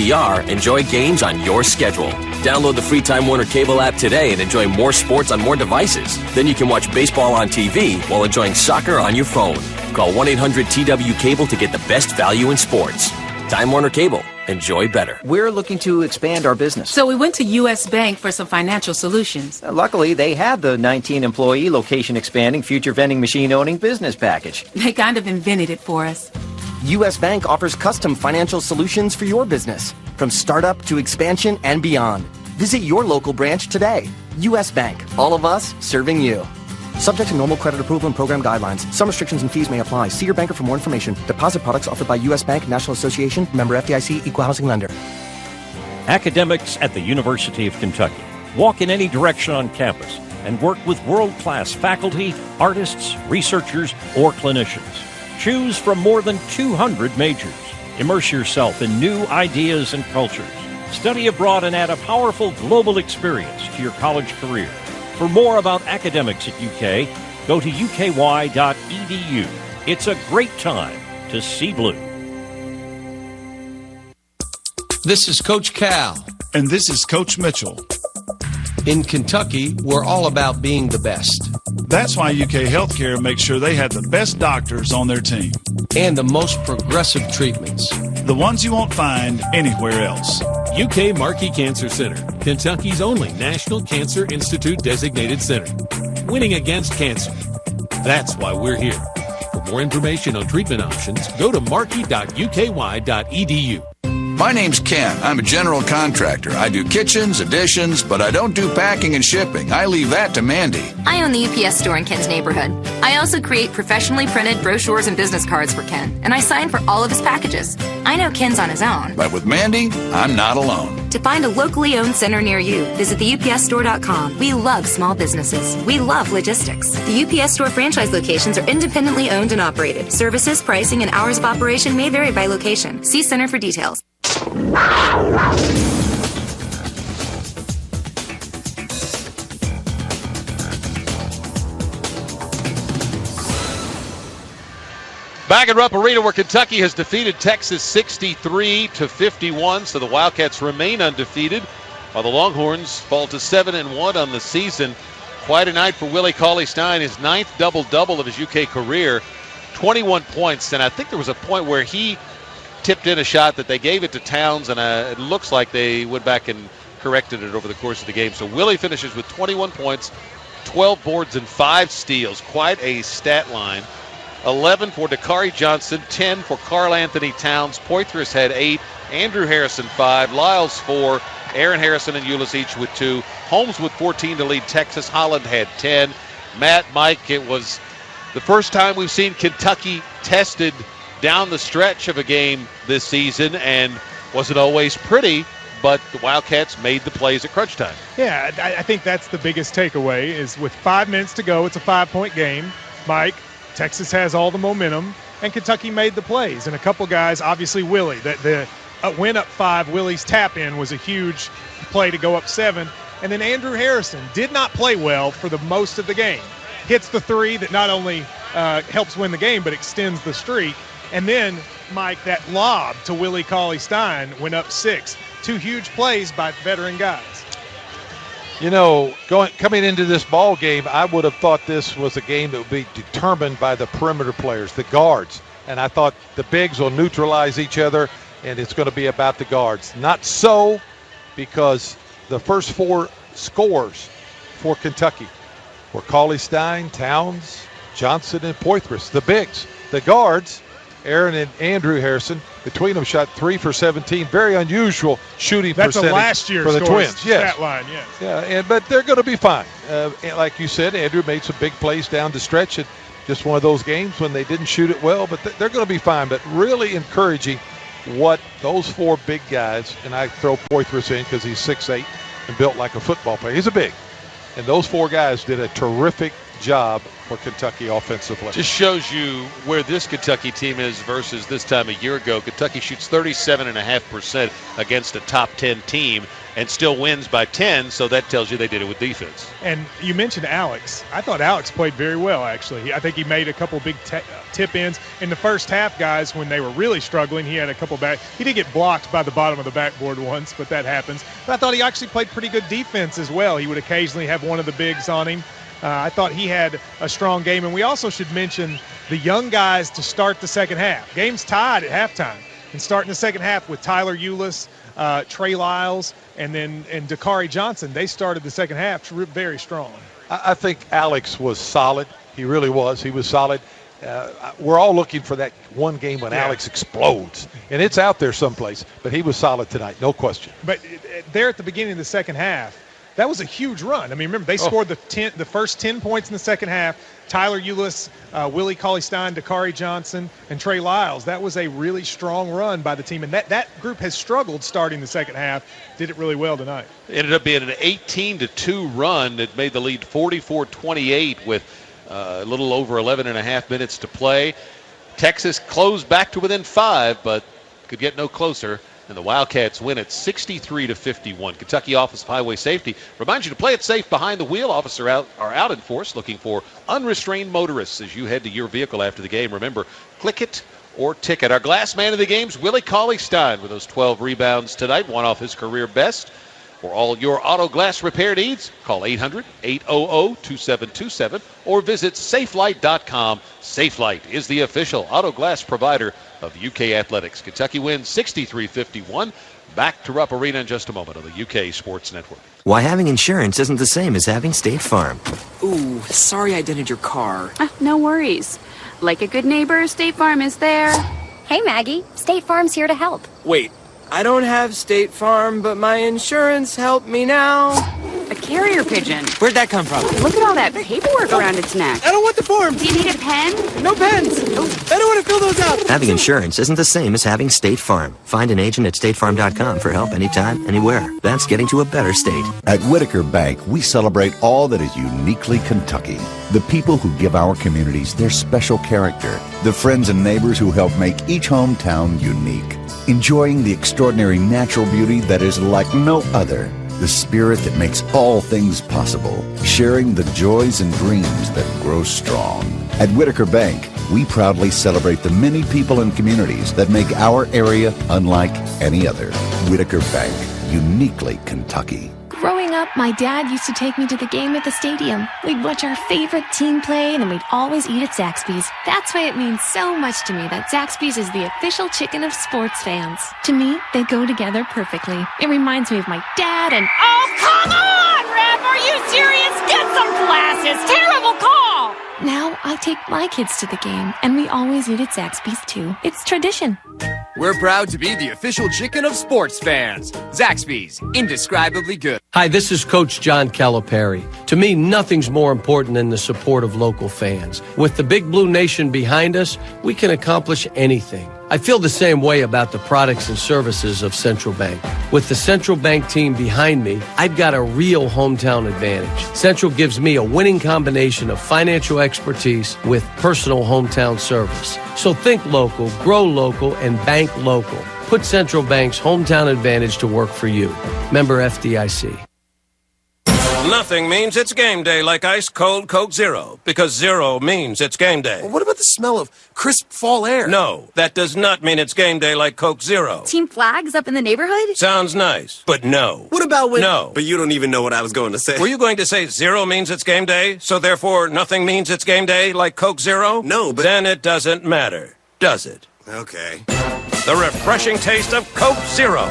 DVR, enjoy games on your schedule. Download the free Time Warner Cable app today and enjoy more sports on more devices. Then you can watch baseball on TV while enjoying soccer on your phone. Call 1-800-TW-CABLE to get the best value in sports. Time Warner Cable. Enjoy better. We're looking to expand our business. So we went to U.S. Bank for some financial solutions. Luckily, they had the 19-employee, location-expanding, future vending machine-owning business package. They kind of invented it for us. U.S. Bank offers custom financial solutions for your business, from startup to expansion and beyond. Visit your local branch today. U.S. Bank, all of us serving you. Subject to normal credit approval and program guidelines. Some restrictions and fees may apply. See your banker for more information. Deposit products offered by U.S. Bank, National Association, member FDIC, equal housing lender. Academics at the University of Kentucky. Walk in any direction on campus and work with world-class faculty, artists, researchers, or clinicians. Choose from more than 200 majors. Immerse yourself in new ideas and cultures. Study abroad and add a powerful global experience to your college career. For more about academics at UK, go to uky.edu. It's a great time to see blue. This is Coach Cal. And this is Coach Mitchell. In Kentucky, we're all about being the best. That's why UK Healthcare makes sure they have the best doctors on their team. And the most progressive treatments. The ones you won't find anywhere else. UK Markey Cancer Center, Kentucky's only National Cancer Institute designated center. Winning against cancer. That's why we're here. For more information on treatment options, go to markey.uky.edu. My name's Ken. I'm a general contractor. I do kitchens, additions, but I don't do packing and shipping. I leave that to Mandy. I own the UPS store in Ken's neighborhood. I also create professionally printed brochures and business cards for Ken, and I sign for all of his packages. I know Ken's on his own. But with Mandy, I'm not alone. To find a locally owned center near you, visit theupsstore.com. We love small businesses. We love logistics. The UPS Store franchise locations are independently owned and operated. Services, pricing, and hours of operation may vary by location. See Center for details. Back at Rupp Arena, where Kentucky has defeated Texas 63-51, so the Wildcats remain undefeated, while the Longhorns fall to 7-1 on the season. Quite a night for Willie Cauley-Stein, his 9th double-double of his UK career, 21 points, and I think there was a point where he tipped in a shot that they gave it to Towns, and it looks like they went back and corrected it over the course of the game. So Willie finishes with 21 points, 12 boards, and 5 steals. Quite a stat line. 11 for Dakari Johnson, 10 for Karl Anthony Towns. Poitras had 8, Andrew Harrison 5, Lyles 4, Aaron Harrison and Ulis each with 2. Holmes with 14 to lead Texas. Holland had 10. Matt, Mike, it was the first time we've seen Kentucky tested down the stretch of a game this season, and wasn't always pretty, but the Wildcats made the plays at crunch time. Yeah, I think that's the biggest takeaway is with 5 minutes to go, it's a 5-point game. Mike, Texas has all the momentum, and Kentucky made the plays. And a couple guys, obviously Willie, the win up 5, Willie's tap-in was a huge play to go up 7. And then Andrew Harrison did not play well for the most of the game. Hits the 3 that not only helps win the game, but extends the streak. And then, Mike, that lob to Willie Cauley-Stein went up 6. 2 huge plays by veteran guys. You know, coming into this ball game, I would have thought this was a game that would be determined by the perimeter players, the guards. And I thought the bigs will neutralize each other, and it's going to be about the guards. Not so, because the first 4 scores for Kentucky were Cauley-Stein, Towns, Johnson, and Poitras. The bigs. The guards, Aaron and Andrew Harrison, between them shot 3 for 17. Very unusual shooting percentage last year for the Twins. Yes. Stat line, yes. Yeah, but they're going to be fine. Like you said, Andrew made some big plays down the stretch. And just one of those games when they didn't shoot it well, but they're going to be fine. But really encouraging what those 4 big guys, and I throw Poitras in because he's 6'8" and built like a football player. He's a big. And those 4 guys did a terrific job for Kentucky offensively. Just shows you where this Kentucky team is versus this time a year ago. Kentucky shoots 37.5% against a top 10 team and still wins by 10, so that tells you they did it with defense. And you mentioned Alex. I thought Alex played very well, actually. I think he made a couple big tip-ins. In the first half, guys, when they were really struggling, he had a couple back. He did get blocked by the bottom of the backboard once, but that happens. But I thought he actually played pretty good defense as well. He would occasionally have one of the bigs on him. I thought he had a strong game. And we also should mention the young guys to start the second half. Game's tied at halftime. And starting the second half with Tyler Eulis, Trey Lyles, and Dakari Johnson, they started the second half very strong. I think Alex was solid. He really was. He was solid. We're all looking for that one game when Alex explodes, and it's out there someplace. But he was solid tonight, no question. But there at the beginning of the second half, that was a huge run. I mean, remember, they scored the first 10 points in the second half. Tyler Eulis, Willie Cauley-Stein, Dakari Johnson, and Trey Lyles. That was a really strong run by the team. And that group has struggled starting the second half. Did it really well tonight. It ended up being an 18-2 run that made the lead 44-28 with a little over 11 and a half minutes to play. Texas closed back to within 5, but could get no closer. And the Wildcats win at 63-51. Kentucky Office of Highway Safety reminds you to play it safe behind the wheel. Officers are out in force looking for unrestrained motorists as you head to your vehicle after the game. Remember, click it or ticket. Our glass man of the game's Willie Cauley-Stein with those 12 rebounds tonight, one off his career best. For all your auto glass repair needs, call 800-800-2727 or visit safelight.com. Safelight is the official auto glass provider of UK Athletics. Kentucky wins 63-51. Back to Rupp Arena in just a moment on the UK Sports Network. Why having insurance isn't the same as having State Farm. Ooh, sorry I dented your car. No worries. Like a good neighbor, State Farm is there. Hey, Maggie. State Farm's here to help. Wait, I don't have State Farm, but my insurance helped me now. A carrier pigeon. Where'd that come from? Look at all that paperwork around its neck. I don't want the form. Do you need a pen? No pens. I don't want to fill those out. Having insurance isn't the same as having State Farm. Find an agent at statefarm.com for help anytime, anywhere. That's getting to a better state. At Whitaker Bank, we celebrate all that is uniquely Kentucky. The people who give our communities their special character. The friends and neighbors who help make each hometown unique. Enjoying the extraordinary natural beauty that is like no other. The spirit that makes all things possible. Sharing the joys and dreams that grow strong. At Whitaker Bank, we proudly celebrate the many people and communities that make our area unlike any other. Whitaker Bank, uniquely Kentucky. Growing up, my dad used to take me to the game at the stadium. We'd watch our favorite team play, and then we'd always eat at Zaxby's. That's why it means so much to me that Zaxby's is the official chicken of sports fans. To me, they go together perfectly. It reminds me of my dad and... Oh, come on, Ref! Are you serious? Get some glasses! Terrible call! Now I take my kids to the game, and we always eat at Zaxby's too. It's tradition. We're proud to be the official chicken of sports fans. Zaxby's, indescribably good. Hi, this is Coach John Calipari. To me, nothing's more important than the support of local fans. With the Big Blue Nation behind us, we can accomplish anything. I feel the same way about the products and services of Central Bank. With the Central Bank team behind me, I've got a real hometown advantage. Central gives me a winning combination of financial expertise with personal hometown service. So think local, grow local, and bank local. Put Central Bank's hometown advantage to work for you. Member FDIC. Nothing means it's game day like ice cold Coke Zero, because zero means it's game day. Well, what about the smell of crisp fall air? No, that does not mean it's game day like Coke Zero. Team flags up in the neighborhood? Sounds nice, but no. What about when... No. But you don't even know what I was going to say. Were you going to say zero means it's game day, so therefore nothing means it's game day like Coke Zero? No, but... Then it doesn't matter, does it? Okay. The refreshing taste of Coke Zero.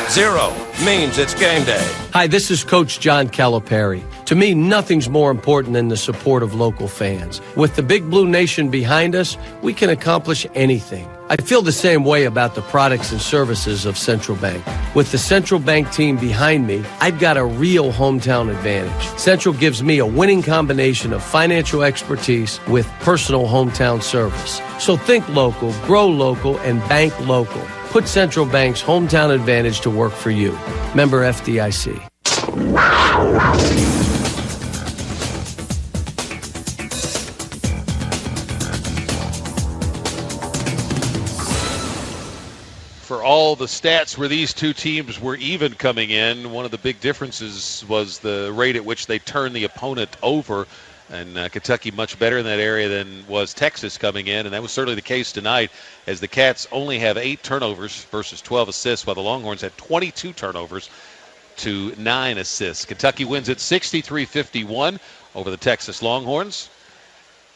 Zero means it's game day. Hi, this is Coach John Calipari. To me, nothing's more important than the support of local fans. With the Big Blue Nation behind us, we can accomplish anything. I feel the same way about the products and services of Central Bank. With the Central Bank team behind me, I've got a real hometown advantage. Central gives me a winning combination of financial expertise with personal hometown service. So think local, grow local, and bank local. Put Central Bank's hometown advantage to work for you. Member FDIC. all the stats where these two teams were even coming in. One of the big differences was the rate at which they turned the opponent over. And Kentucky much better in that area than was Texas coming in. And that was certainly the case tonight, as the Cats only have 8 turnovers versus 12 assists, while the Longhorns had 22 turnovers to 9 assists. Kentucky wins it 63-51 over the Texas Longhorns.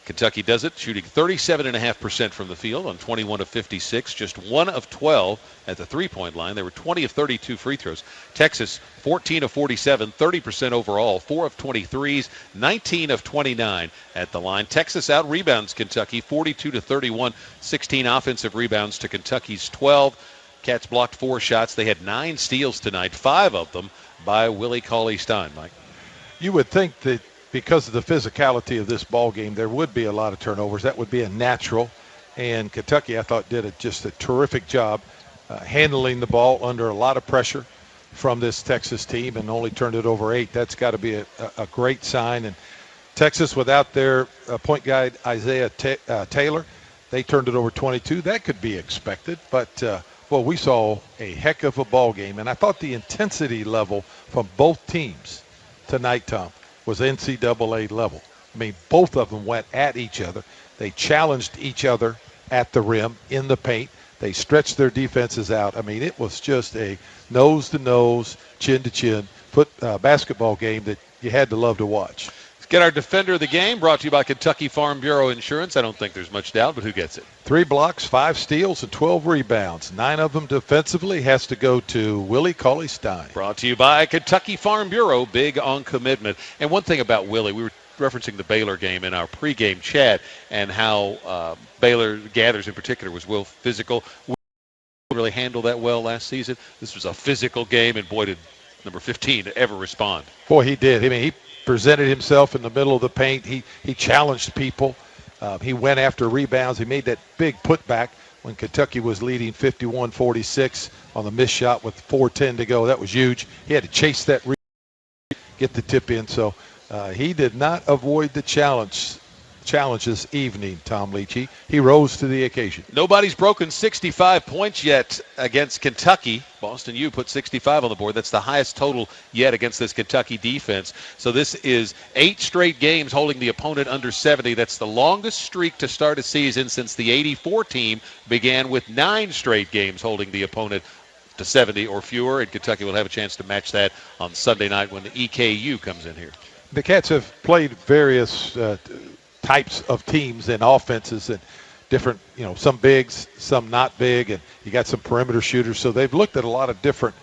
Kentucky does it, shooting 37.5% from the field on 21 of 56, just 1 of 12 at the three-point line. They were 20 of 32 free throws. Texas, 14 of 47, 30% overall, 4 of 23s, 19 of 29 at the line. Texas out-rebounds Kentucky, 42-31, 16 offensive rebounds to Kentucky's 12. Cats blocked 4 shots. They had 9 steals tonight, 5 of them by Willie Cauley-Stein, Mike. You would think that because of the physicality of this ball game, there would be a lot of turnovers. That would be a natural. And Kentucky, I thought, did just a terrific job handling the ball under a lot of pressure from this Texas team, and only turned it over 8. That's got to be a great sign. And Texas, without their point guard Isaiah Taylor, they turned it over 22. That could be expected. But, well, we saw a heck of a ball game. And I thought the intensity level from both teams tonight, Tom, was NCAA level. I mean, both of them went at each other. They challenged each other at the rim, in the paint. They stretched their defenses out. I mean, it was just a nose-to-nose, chin-to-chin basketball game that you had to love to watch. Let's get our defender of the game, brought to you by Kentucky Farm Bureau Insurance. I don't think there's much doubt, but who gets it? 3 blocks, 5 steals, and 12 rebounds. 9 of them defensively has to go to Willie Cauley-Stein. Brought to you by Kentucky Farm Bureau, big on commitment. And one thing about Willie, we were referencing the Baylor game in our pregame chat, and how Baylor Gathers in particular was real physical. We really handled that well last season. This was a physical game, and boy, did number 15 ever respond. Boy, he did. I mean, he presented himself in the middle of the paint. He challenged people. He went after rebounds. He made that big putback when Kentucky was leading 51-46 on the missed shot with 4:10 to go. That was huge. He had to chase that get the tip in. So he did not avoid the challenge this evening, Tom Leach. He rose to the occasion. Nobody's broken 65 points yet against Kentucky. Boston U put 65 on the board. That's the highest total yet against this Kentucky defense. So this is 8 straight games holding the opponent under 70. That's the longest streak to start a season since the 84 team began with 9 straight games holding the opponent to 70 or fewer. And Kentucky will have a chance to match that on Sunday night when the EKU comes in here. The Cats have played various types of teams and offenses, and different, some bigs, some not big, and you got some perimeter shooters. So they've looked at a lot of different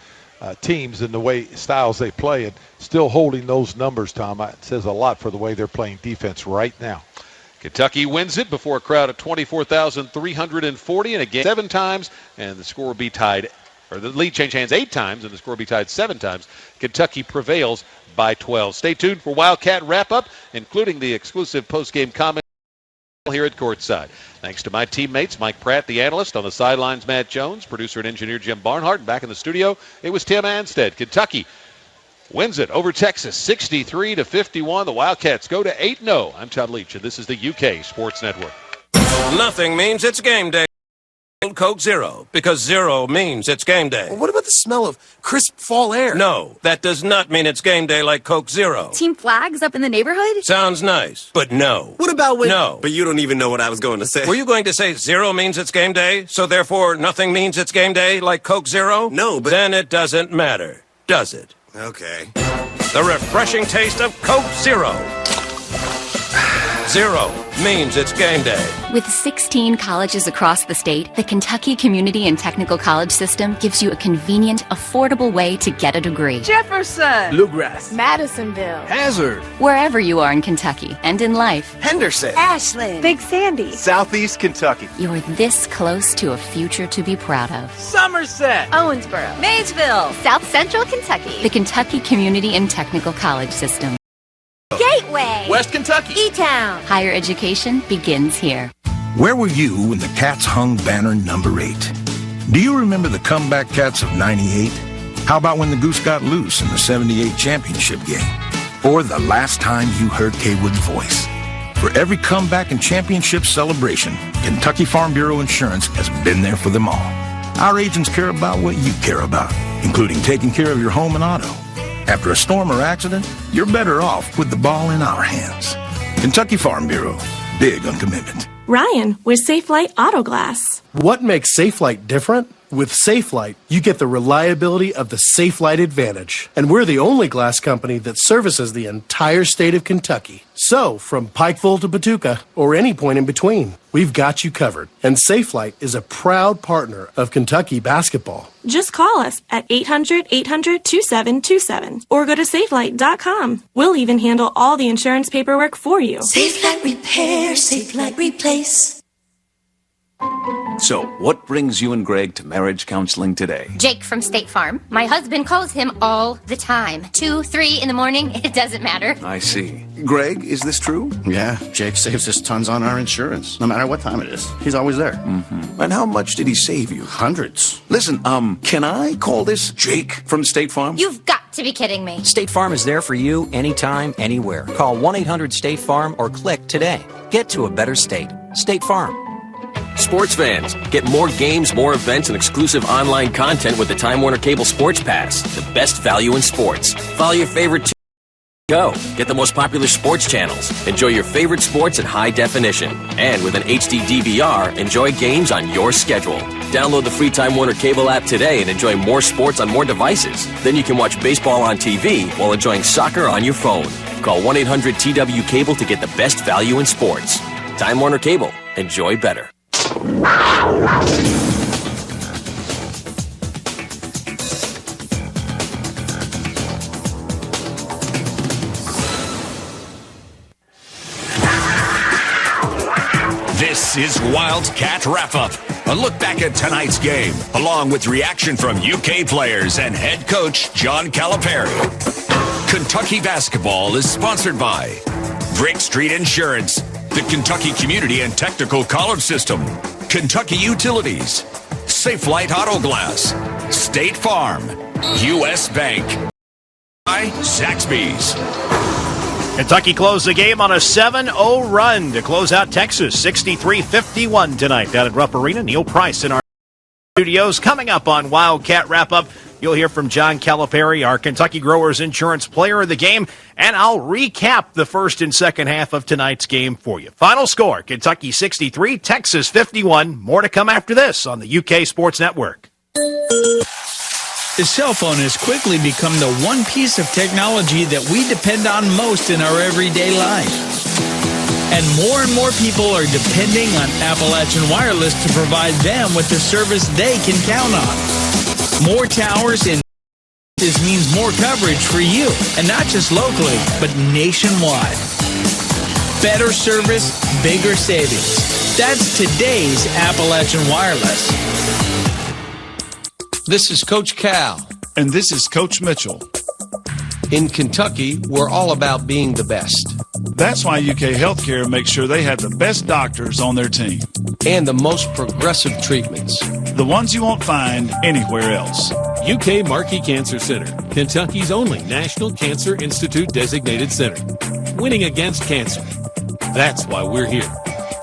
teams and the styles they play, and still holding those numbers, Tom, it says a lot for the way they're playing defense right now. Kentucky wins it before a crowd of 24,340 and again 7 times, and the score will be tied, or the lead change hands 8 times, and the score will be tied 7 times. Kentucky prevails by 12. Stay tuned for Wildcat wrap-up, including the exclusive post-game comment here at courtside. Thanks to my teammates, Mike Pratt, the analyst, on the sidelines, Matt Jones, producer and engineer Jim Barnhart, and back in the studio, it was Tim Anstead. Kentucky wins it over Texas, 63-51. The Wildcats go to 8-0. I'm Todd Leach, and this is the UK Sports Network. Nothing means it's game day. Coke Zero, because 0 means it's game day. Well, what about the smell of crisp fall air? No, that does not mean it's game day like Coke Zero. Team flags up in the neighborhood? Sounds nice, but no. What about when... No. But you don't even know what I was going to say. Were you going to say 0 means it's game day, so therefore nothing means it's game day like Coke Zero? No, but... Then it doesn't matter, does it? Okay. The refreshing taste of Coke Zero. 0 means it's game day. With 16 colleges across the state, the Kentucky Community and Technical College system gives you a convenient, affordable way to get a degree. Jefferson, Bluegrass, Madisonville, Hazard, Wherever you are in Kentucky and in life, Henderson, Ashland, Big Sandy, Southeast Kentucky. you're this close to a future to be proud of. Somerset, Owensboro, Maysville, South Central Kentucky. The Kentucky Community and Technical College system. Gateway. West Kentucky. E-Town. Higher education begins here. Where were you when the Cats hung banner number 8? Do you remember the comeback Cats of '98? How about when the Goose got loose in the '78 championship game? Or the last time you heard Kaywood's voice? For every comeback and championship celebration, Kentucky Farm Bureau Insurance has been there for them all. Our agents care about what you care about, including taking care of your home and auto. After a storm or accident, you're better off with the ball in our hands. Kentucky Farm Bureau, big on commitment. Ryan with Safelite Auto Glass. What makes Safelite different? With Safelite, you get the reliability of the Safelite Advantage. And we're the only glass company that services the entire state of Kentucky. So, from Pikeville to Paducah, or any point in between, we've got you covered. And Safelite is a proud partner of Kentucky basketball. Just call us at 800-800-2727 or go to safelite.com. We'll even handle all the insurance paperwork for you. Safelite Repair, Safelite Replace. So, what brings you and Greg to marriage counseling today? Jake from State Farm. My husband calls him all the time. 2, 3 in the morning, it doesn't matter. I see. Greg, is this true? Yeah, Jake saves us tons on our insurance, no matter what time it is. He's always there. Mm-hmm. And how much did he save you? Hundreds. Listen, can I call this Jake from State Farm? You've got to be kidding me. State Farm is there for you anytime, anywhere. Call 1-800-STATE-FARM or click today. Get to a better state. State Farm. Sports fans, get more games, more events, and exclusive online content with the Time Warner Cable Sports Pass, the best value in sports. Follow your favorite Go. Get the most popular sports channels. Enjoy your favorite sports in high definition. And with an HD DVR, enjoy games on your schedule. Download the free Time Warner Cable app today and enjoy more sports on more devices. Then you can watch baseball on TV while enjoying soccer on your phone. Call 1-800-TW-CABLE to get the best value in sports. Time Warner Cable. Enjoy better. This is Wildcat Wrap-Up, a look back at tonight's game, along with reaction from UK players and head coach John Calipari. Kentucky basketball is sponsored by Brick Street Insurance, the Kentucky Community and Technical College System, Kentucky Utilities, Safelite Auto Glass, State Farm, U.S. Bank, by Zaxby's. Kentucky closed the game on a 7-0 run to close out Texas 63-51 tonight down at Rupp Arena. Neil Price in our studios. Coming up on Wildcat Wrap-Up, you'll hear from John Calipari, our Kentucky Growers Insurance Player of the Game, and I'll recap the first and second half of tonight's game for you. Final score, Kentucky 63, Texas 51. More to come after this on the UK Sports Network. The cell phone has quickly become the one piece of technology that we depend on most in our everyday life. And more people are depending on Appalachian Wireless to provide them with the service they can count on. More towers in this means more coverage for you, and not just locally, but nationwide. Better service, bigger savings. That's today's Appalachian Wireless. This is Coach Cal. And this is Coach Mitchell. In Kentucky, we're all about being the best. That's why UK Healthcare makes sure they have the best doctors on their team. And the most progressive treatments. The ones you won't find anywhere else. UK Markey Cancer Center, Kentucky's only National Cancer Institute designated center. Winning against cancer. That's why we're here.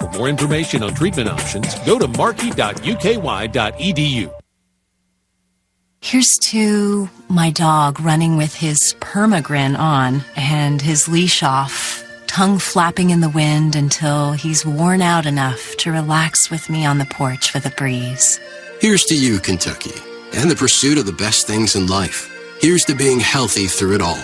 For more information on treatment options, go to markey.uky.edu. Here's to my dog running with his permagrin on and his leash off, tongue flapping in the wind until he's worn out enough to relax with me on the porch with a breeze. Here's to you, Kentucky, and the pursuit of the best things in life. Here's to being healthy through it all.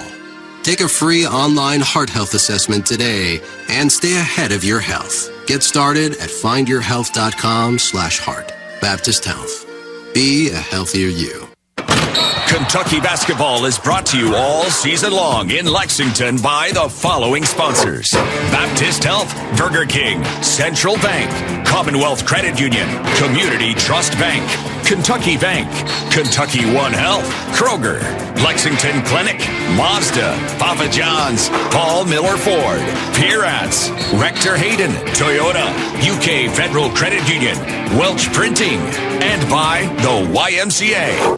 Take a free online heart health assessment today and stay ahead of your health. Get started at findyourhealth.com/heart. Baptist Health. Be a healthier you. Kentucky basketball is brought to you all season long in Lexington by the following sponsors: Baptist Health, Burger King, Central Bank, Commonwealth Credit Union, Community Trust Bank, Kentucky Bank, Kentucky One Health, Kroger, Lexington Clinic, Mazda, Papa John's, Paul Miller Ford, Pieratz, Rector Hayden, Toyota, UK Federal Credit Union, Welch Printing, and by the YMCA.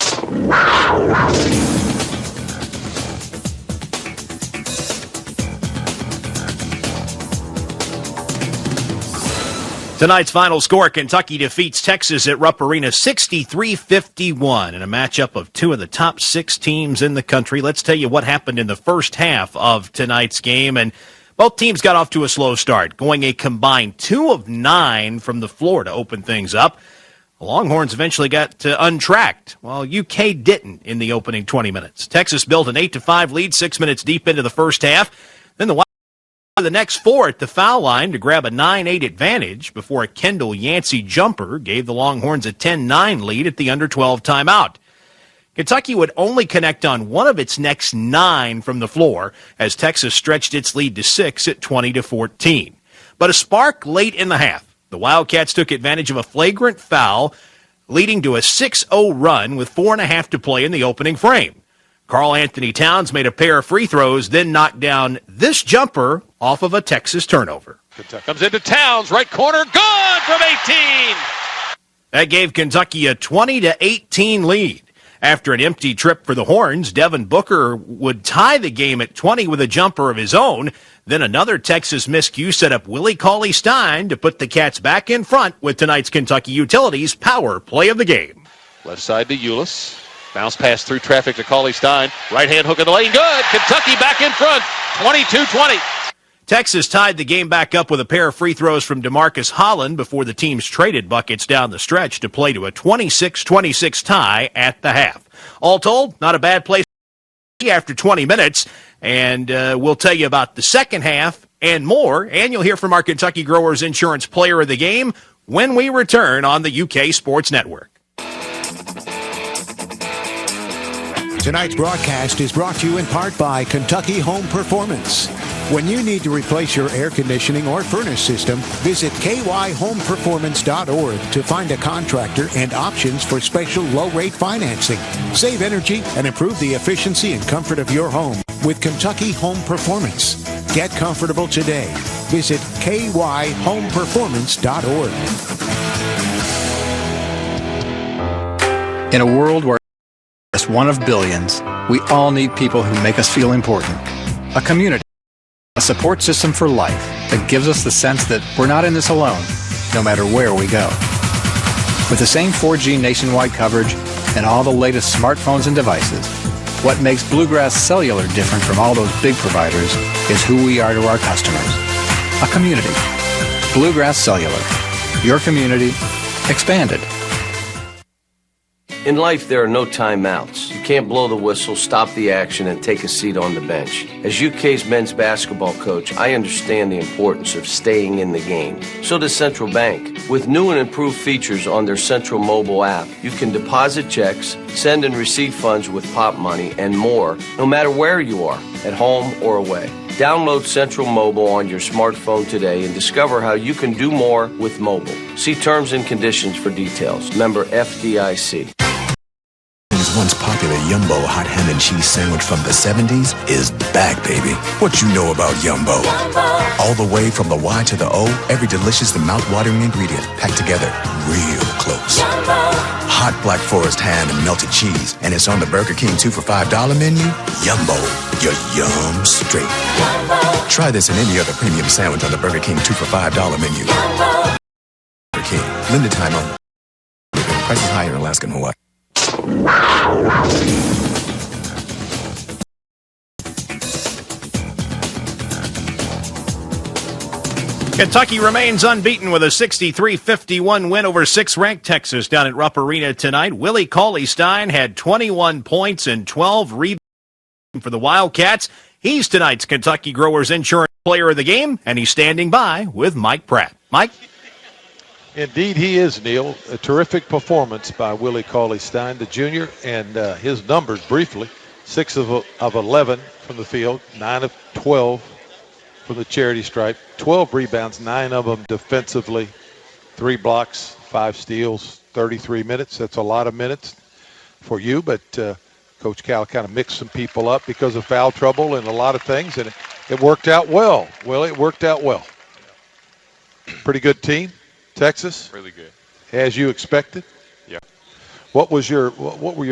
Tonight's final score, Kentucky defeats Texas at Rupp Arena 63-51 in a matchup of two of the top 6 teams in the country. Let's tell you what happened in the first half of tonight's game. And both teams got off to a slow start, going a combined 2 of 9 from the floor to open things up. The Longhorns eventually got untracked, while UK didn't in the opening 20 minutes. Texas built an 8-5 lead 6 minutes deep into the first half. Then the the next 4 at the foul line to grab a 9-8 advantage before a Kendall Yancey jumper gave the Longhorns a 10-9 lead at the under-12 timeout. Kentucky would only connect on 1 of its next 9 from the floor as Texas stretched its lead to 6 at 20-14. But a spark late in the half. The Wildcats took advantage of a flagrant foul, leading to a 6-0 run with 4.5 to play in the opening frame. Karl Anthony Towns made a pair of free throws, then knocked down this jumper off of a Texas turnover. Comes into Towns, right corner, good from 18! That gave Kentucky a 20-18 lead. After an empty trip for the Horns, Devin Booker would tie the game at 20 with a jumper of his own. Then another Texas miscue set up Willie Cauley-Stein to put the Cats back in front with tonight's Kentucky Utilities power play of the game. Left side to Eulis. Bounce pass through traffic to Cauley-Stein. Right-hand hook in the lane. Good. Kentucky back in front. 22-20. Texas tied the game back up with a pair of free throws from DeMarcus Holland before the teams traded buckets down the stretch to play to a 26-26 tie at the half. All told, not a bad place after 20 minutes, and we'll tell you about the second half and more, and you'll hear from our Kentucky Growers Insurance Player of the Game when we return on the UK Sports Network. Tonight's broadcast is brought to you in part by Kentucky Home Performance. When you need to replace your air conditioning or furnace system, visit kyhomeperformance.org to find a contractor and options for special low-rate financing. Save energy and improve the efficiency and comfort of your home with Kentucky Home Performance. Get comfortable today. Visit kyhomeperformance.org. In a world where just one of billions, we all need people who make us feel important. A community. A support system for life that gives us the sense that we're not in this alone, no matter where we go. With the same 4G nationwide coverage and all the latest smartphones and devices, what makes Bluegrass Cellular different from all those big providers is who we are to our customers. A community. Bluegrass Cellular. Your community expanded. In life, there are no timeouts. You can't blow the whistle, stop the action, and take a seat on the bench. As UK's men's basketball coach, I understand the importance of staying in the game. So does Central Bank. With new and improved features on their Central mobile app, you can deposit checks, send and receive funds with Pop Money, and more, no matter where you are, at home or away. Download Central Mobile on your smartphone today and discover how you can do more with mobile. See terms and conditions for details. Member FDIC. Once popular Yumbo hot ham and cheese sandwich from the 70s is back, baby. What you know about Yumbo? All the way from the Y to the O, every delicious and mouth-watering ingredient packed together real close. Hot Black Forest ham and melted cheese, and it's on the Burger King 2 for $5 menu. Yumbo, your yum straight. Try this and any other premium sandwich on the Burger King 2 for $5 menu. Burger King, limited time only. Prices higher in Alaska and Hawaii. Kentucky remains unbeaten with a 63-51 win over 6th-ranked Texas down at Rupp Arena tonight. Willie Cauley-Stein had 21 points and 12 rebounds for the Wildcats. He's tonight's Kentucky Growers Insurance Player of the Game, and he's standing by with Mike Pratt. Mike? Indeed, he is, Neil. A terrific performance by Willie Cauley-Stein, the junior, and his numbers briefly: 6 of 11 from the field, 9 of 12 from the charity stripe, 12 rebounds, 9 of them defensively, 3 blocks, 5 steals, 33 minutes. That's a lot of minutes for you, but Coach Cal kind of mixed some people up because of foul trouble and a lot of things, and it worked out well. Well, it worked out well. Pretty good team. Texas, really good, as you expected. Yeah. What were your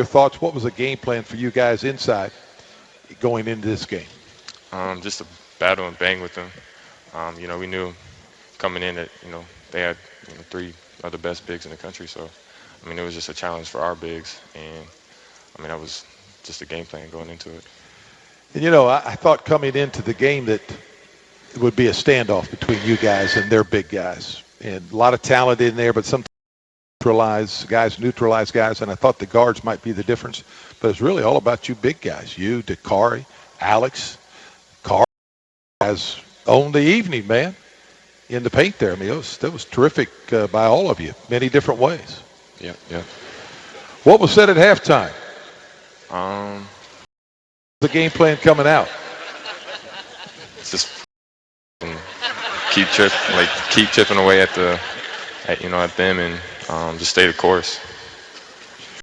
thoughts? What was the game plan for you guys inside going into this game? Just to battle and bang with them. We knew coming in that they had 3 of the best bigs in the country. So, I mean, it was just a challenge for our bigs, and I mean, that was just a game plan going into it. And you know, I thought coming into the game that it would be a standoff between you guys and their big guys, and a lot of talent in there, but sometimes neutralize guys, and I thought the guards might be the difference, but it's really all about you big guys. You, Dakari, Alex, Carr has owned the evening, man, in the paint there. I mean, that was terrific by all of you, many different ways. Yeah. What was said at halftime? The game plan coming out. It's just keep chipping away at them, and just stay the course.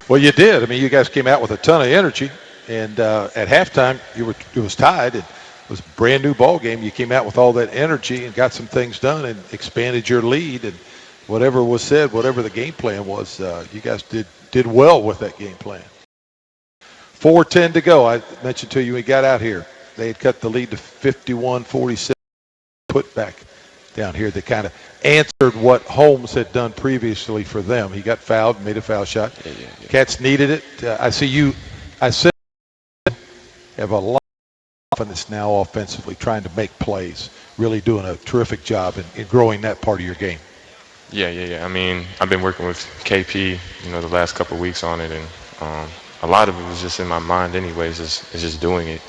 Well, you did. I mean, you guys came out with a ton of energy, and at halftime, it was tied. It was a brand new ball game. You came out with all that energy and got some things done and expanded your lead. And whatever was said, whatever the game plan was, you guys did well with that game plan. 4:10 to go. I mentioned to you we got out here. They had cut the lead to 51-46. Put back down here that kind of answered what Holmes had done previously for them. He got fouled, made a foul shot. Yeah. Cats needed it. I said you have a lot of confidence now offensively, trying to make plays, really doing a terrific job in growing that part of your game. Yeah. I mean, I've been working with KP, the last couple of weeks on it, and a lot of it was just in my mind anyways, is just doing it.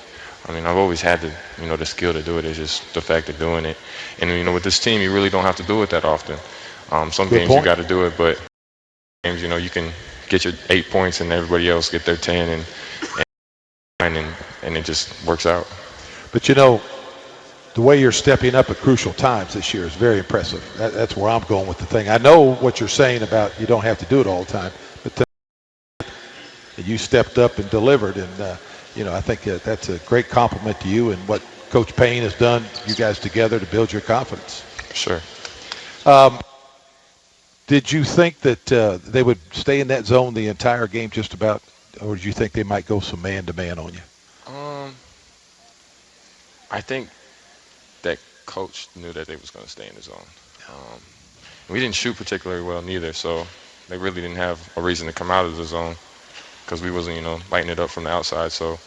I mean, I've always had the skill to do it. It's just the fact of doing it. And, with this team, you really don't have to do it that often. Some games you got to do it, but games, you can get your 8 points and everybody else get their 10 and it just works out. But, the way you're stepping up at crucial times this year is very impressive. That's where I'm going with the thing. I know what you're saying about you don't have to do it all the time, but you stepped up and delivered, and I think that's a great compliment to you and what Coach Payne has done, you guys together, to build your confidence. Sure. Did you think that they would stay in that zone the entire game just about, or did you think they might go some man-to-man on you? I think that Coach knew that they was going to stay in the zone. We didn't shoot particularly well neither, so they really didn't have a reason to come out of the zone because we wasn't, lighting it up from the outside. So,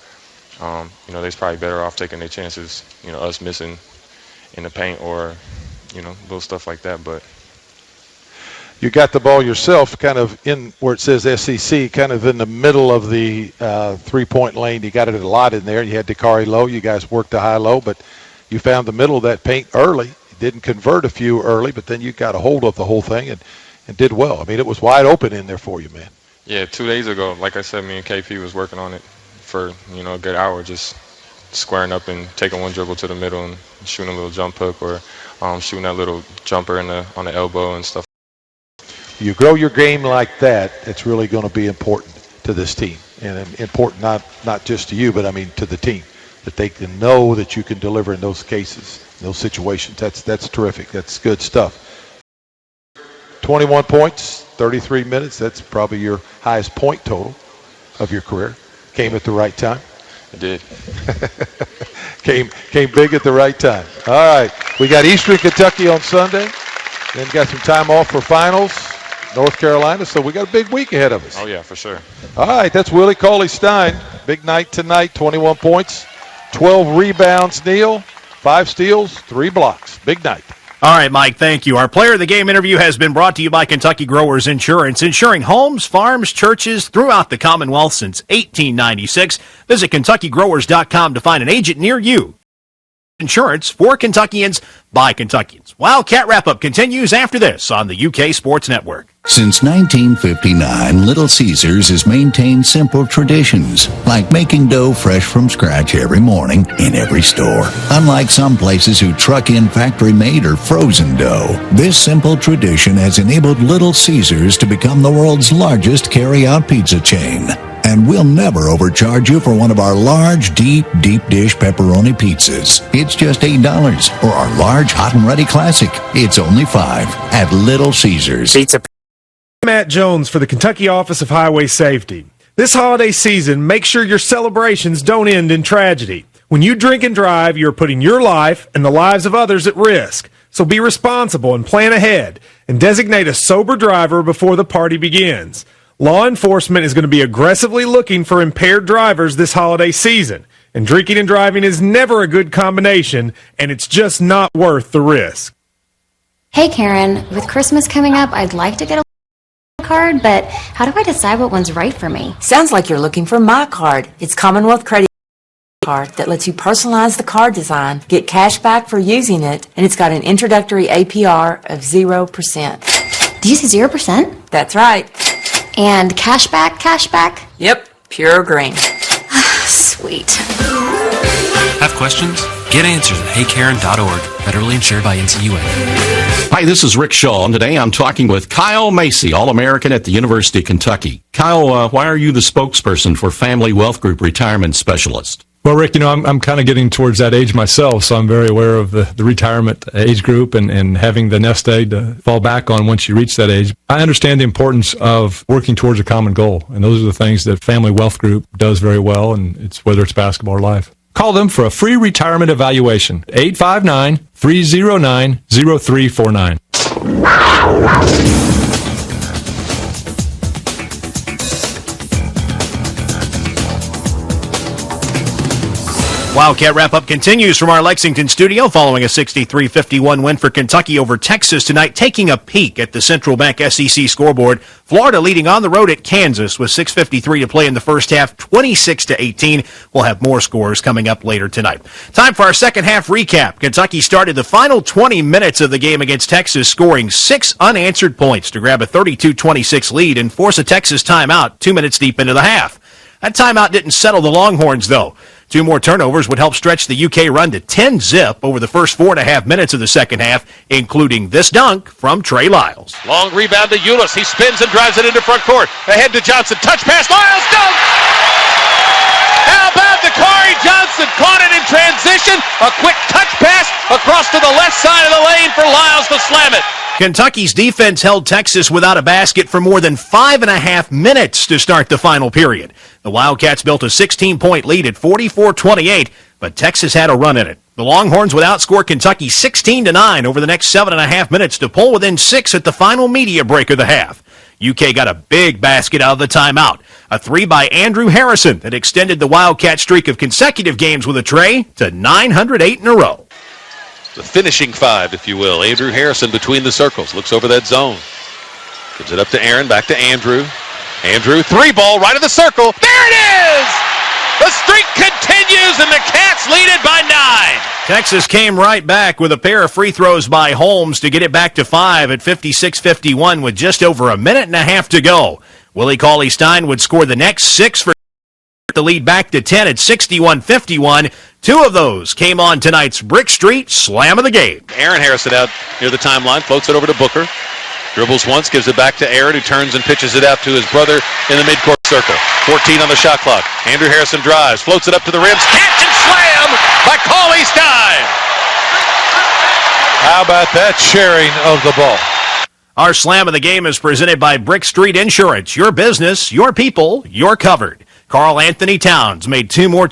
they's probably better off taking their chances, us missing in the paint or, little stuff like that. But you got the ball yourself kind of in where it says SEC, kind of in the middle of the three-point lane. You got it a lot in there. You had Dakari low. You guys worked the high-low, but you found the middle of that paint early. You didn't convert a few early, but then you got a hold of the whole thing and did well. I mean, it was wide open in there for you, man. Yeah, 2 days ago, like I said, me and KP was working on it for, a good hour, just squaring up and taking one dribble to the middle and shooting a little jump hook or shooting that little jumper on the elbow and stuff. You grow your game like that, it's really going to be important to this team. And important not just to you, but, to the team, that they can know that you can deliver in those cases, in those situations. That's terrific. That's good stuff. 21 points, 33 minutes. That's probably your highest point total of your career. Came at the right time. It did. Came big at the right time. All right. We got Eastern Kentucky on Sunday. Then got some time off for finals, North Carolina. So we got a big week ahead of us. Oh, yeah, for sure. All right. That's Willie Cauley-Stein. Big night tonight, 21 points, 12 rebounds, Neil, 5 steals, 3 blocks. Big night. All right, Mike, thank you. Our Player of the Game interview has been brought to you by Kentucky Growers Insurance, insuring homes, farms, churches throughout the Commonwealth since 1896. Visit KentuckyGrowers.com to find an agent near you. Insurance for Kentuckians by Kentuckians. Wildcat Wrap-Up continues after this on the UK Sports Network. Since 1959, Little Caesars has maintained simple traditions, like making dough fresh from scratch every morning in every store. Unlike some places who truck in factory-made or frozen dough, this simple tradition has enabled Little Caesars to become the world's largest carry-out pizza chain. And we'll never overcharge you for one of our large, deep dish pepperoni pizzas. It's just $8. Or our large, hot and ready classic. It's only $5 at Little Caesars. Pizza. Matt Jones for the Kentucky Office of Highway Safety. This holiday season, make sure your celebrations don't end in tragedy. When you drink and drive, you're putting your life and the lives of others at risk. So be responsible and plan ahead. and designate a sober driver before the party begins. Law enforcement is going to be aggressively looking for impaired drivers this holiday season, and drinking and driving is never a good combination, and it's just not worth the risk. Hey Karen, with Christmas coming up, I'd like to get a card, but how do I decide what one's right for me? Sounds like you're looking for My Card. It's Commonwealth Credit Card that lets you personalize the card design, get cash back for using it, and it's got an introductory APR of 0%. Do you say 0%? That's right. And cashback? Yep, pure green. Sweet. Have questions? Get answers at HeyKaren.org. Federally insured by NCUA. Hi, this is Rick Shaw, and today I'm talking with Kyle Macy, All-American at the University of Kentucky. Kyle, why are you the spokesperson for Family Wealth Group Retirement Specialist? Well, Rick, I'm kind of getting towards that age myself, so I'm very aware of the retirement age group and having the nest egg to fall back on once you reach that age. I understand the importance of working towards a common goal, and those are the things that Family Wealth Group does very well, and it's whether it's basketball or life. Call them for a free retirement evaluation, 859-309-0349. Wildcat wrap-up continues from our Lexington studio following a 63-51 win for Kentucky over Texas tonight. Taking a peek at the Central Bank SEC scoreboard, Florida leading on the road at Kansas with 6:53 to play in the first half, 26-18. We'll have more scores coming up later tonight. Time for our second half recap. Kentucky started the final 20 minutes of the game against Texas, scoring 6 unanswered points to grab a 32-26 lead and force a Texas timeout 2 minutes deep into the half. That timeout didn't settle the Longhorns, though. 2 more turnovers would help stretch the UK run to 10-zip over the first 4.5 minutes of the second half, including this dunk from Trey Lyles. Long rebound to Ulis. He spins and drives it into front court. Ahead to Johnson. Touch pass. Lyles dunk! How about Dakari Johnson? Caught it in transition. A quick touch pass across to the left side of the lane for Lyles to slam it. Kentucky's defense held Texas without a basket for more than 5.5 minutes to start the final period. The Wildcats built a 16-point lead at 44-28, but Texas had a run in it. The Longhorns would outscore Kentucky 16-9 over the next 7.5 minutes to pull within 6 at the final media break of the half. UK got a big basket out of the timeout. A 3 by Andrew Harrison that extended the Wildcat streak of consecutive games with a tray to 908 in a row. The finishing 5, if you will. Andrew Harrison between the circles. Looks over that zone. Gives it up to Aaron. Back to Andrew. Andrew, 3-ball right of the circle. There it is! The streak continues, and the Cats lead it by 9. Texas came right back with a pair of free throws by Holmes to get it back to 5 at 56-51 with just over a minute and a half to go. Willie Cauley-Stein would score the next 6 for the lead back to 10 at 61-51. 2 of those came on tonight's Brick Street Slam of the game. Aaron Harrison out near the timeline, floats it over to Booker. Dribbles once, gives it back to Aaron, who turns and pitches it out to his brother in the midcourt circle. 14 on the shot clock. Andrew Harrison drives, floats it up to the rim. Catch and slam by Cauley-Stein. How about that sharing of the ball? Our Slam of the Game is presented by Brick Street Insurance. Your business, your people, you're covered. Carl Anthony Towns made 2 more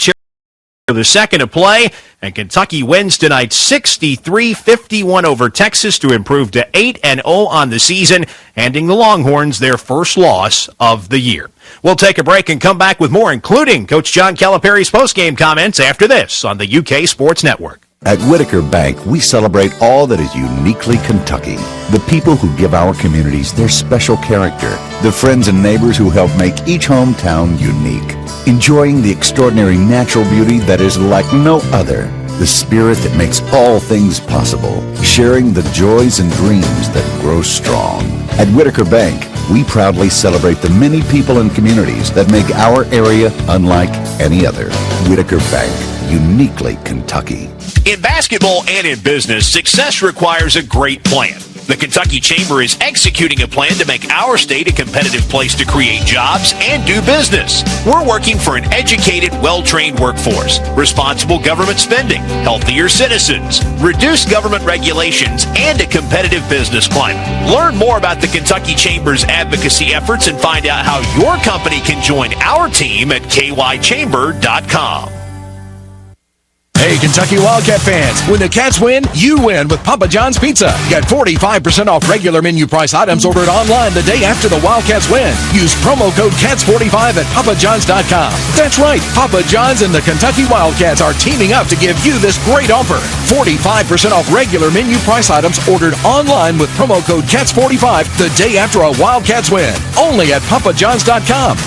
the second to play, and Kentucky wins tonight 63-51 over Texas to improve to 8-0 on the season, handing the Longhorns their first loss of the year. We'll take a break and come back with more, including Coach John Calipari's postgame comments after this on the UK Sports Network. At Whitaker Bank, we celebrate all that is uniquely Kentucky. The people who give our communities their special character. The friends and neighbors who help make each hometown unique. Enjoying the extraordinary natural beauty that is like no other. The spirit that makes all things possible. Sharing the joys and dreams that grow strong. At Whitaker Bank, we proudly celebrate the many people and communities that make our area unlike any other. Whitaker Bank, uniquely Kentucky. In basketball and in business, success requires a great plan. The Kentucky Chamber is executing a plan to make our state a competitive place to create jobs and do business. We're working for an educated, well-trained workforce, responsible government spending, healthier citizens, reduced government regulations, and a competitive business climate. Learn more about the Kentucky Chamber's advocacy efforts and find out how your company can join our team at kychamber.com. Hey, Kentucky Wildcat fans, when the Cats win, you win with Papa John's Pizza. Get 45% off regular menu price items ordered online the day after the Wildcats win. Use promo code CATS45 at papajohns.com. That's right, Papa John's and the Kentucky Wildcats are teaming up to give you this great offer. 45% off regular menu price items ordered online with promo code CATS45 the day after a Wildcats win. Only at papajohns.com.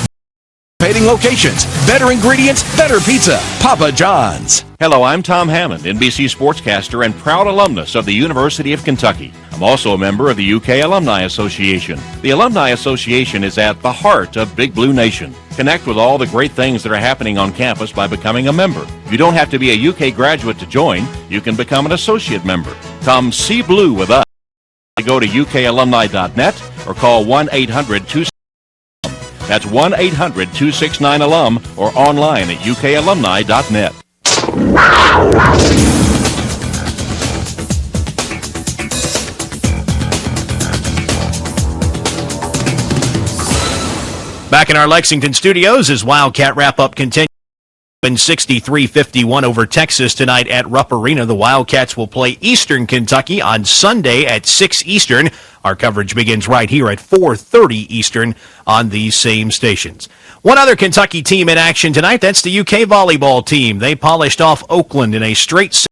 Participating locations, better ingredients, better pizza. Papa John's. Hello, I'm Tom Hammond, NBC sportscaster and proud alumnus of the University of Kentucky. I'm also a member of the UK Alumni Association. The Alumni Association is at the heart of Big Blue Nation. Connect with all the great things that are happening on campus by becoming a member. You don't have to be a UK graduate to join. You can become an associate member. Come see blue with us. Go to ukalumni.net or call 1-800-269. That's 1-800-269-ALUM or online at ukalumni.net. Back in our Lexington studios as Wildcat wrap-up continues. 63-51 over Texas tonight at Rupp Arena. The Wildcats will play Eastern Kentucky on Sunday at 6 Eastern. Our coverage begins right here at 4:30 Eastern on these same stations. One other Kentucky team in action tonight, that's the UK volleyball team. They polished off Oakland in a straight set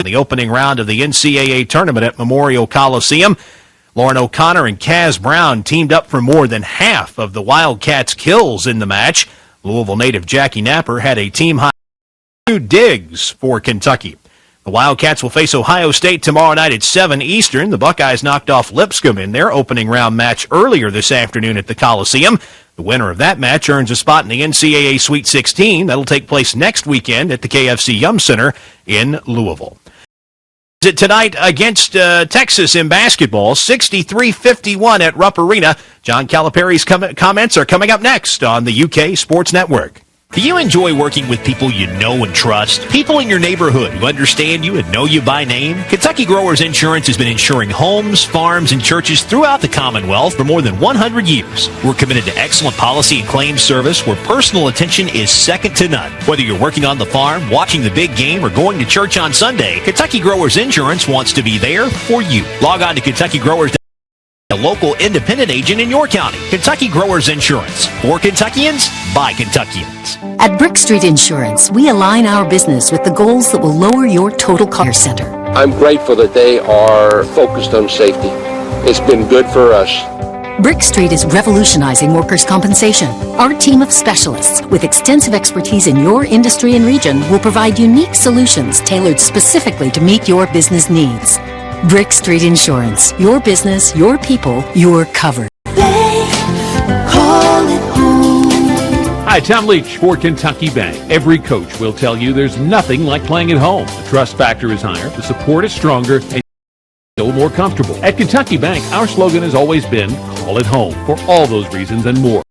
in the opening round of the NCAA tournament at Memorial Coliseum. Lauren O'Connor and Kaz Brown teamed up for more than half of the Wildcats' kills in the match. Louisville native Jackie Napper had a team-high 2 digs for Kentucky. The Wildcats will face Ohio State tomorrow night at 7 Eastern. The Buckeyes knocked off Lipscomb in their opening round match earlier this afternoon at the Coliseum. The winner of that match earns a spot in the NCAA Sweet 16. That'll take place next weekend at the KFC Yum Center in Louisville. Tonight against Texas in basketball, 63-51 at Rupp Arena. John Calipari's comments are coming up next on the UK Sports Network. Do you enjoy working with people you know and trust? People in your neighborhood who understand you and know you by name? Kentucky Growers Insurance has been insuring homes, farms, and churches throughout the Commonwealth for more than 100 years. We're committed to excellent policy and claims service where personal attention is second to none. Whether you're working on the farm, watching the big game, or going to church on Sunday, Kentucky Growers Insurance wants to be there for you. Log on to Kentucky Growers, a local independent agent in your county. Kentucky Growers Insurance. For Kentuckians, by Kentuckians. At Brick Street Insurance, we align our business with the goals that will lower your total cost center. I'm grateful that they are focused on safety. It's been good for us. Brick Street is revolutionizing workers' compensation. Our team of specialists with extensive expertise in your industry and region will provide unique solutions tailored specifically to meet your business needs. Brick Street Insurance. Your business, your people, you're covered. Hi, Tom Leach for Kentucky Bank. Every coach will tell you there's nothing like playing at home. The trust factor is higher, the support is stronger, and feel more comfortable. At Kentucky Bank, our slogan has always been, call it home, for all those reasons and more.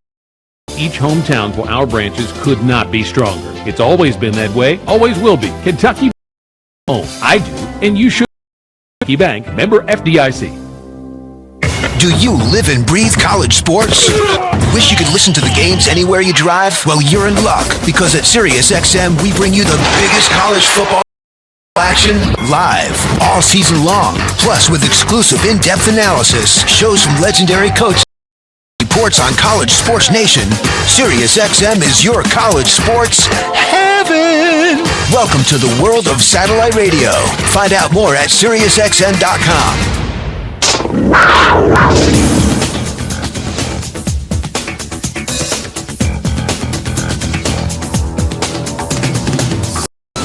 Each hometown for our branches could not be stronger. It's always been that way, always will be. Kentucky home. I do, and you should. Kentucky Bank, member FDIC. Do you live and breathe college sports? Wish you could listen to the games anywhere you drive? Well, you're in luck, because at SiriusXM, we bring you the biggest college football action live all season long. Plus, with exclusive in-depth analysis, shows from legendary coaches, reports on College Sports Nation, SiriusXM is your college sports heaven. Welcome to the world of satellite radio. Find out more at SiriusXM.com.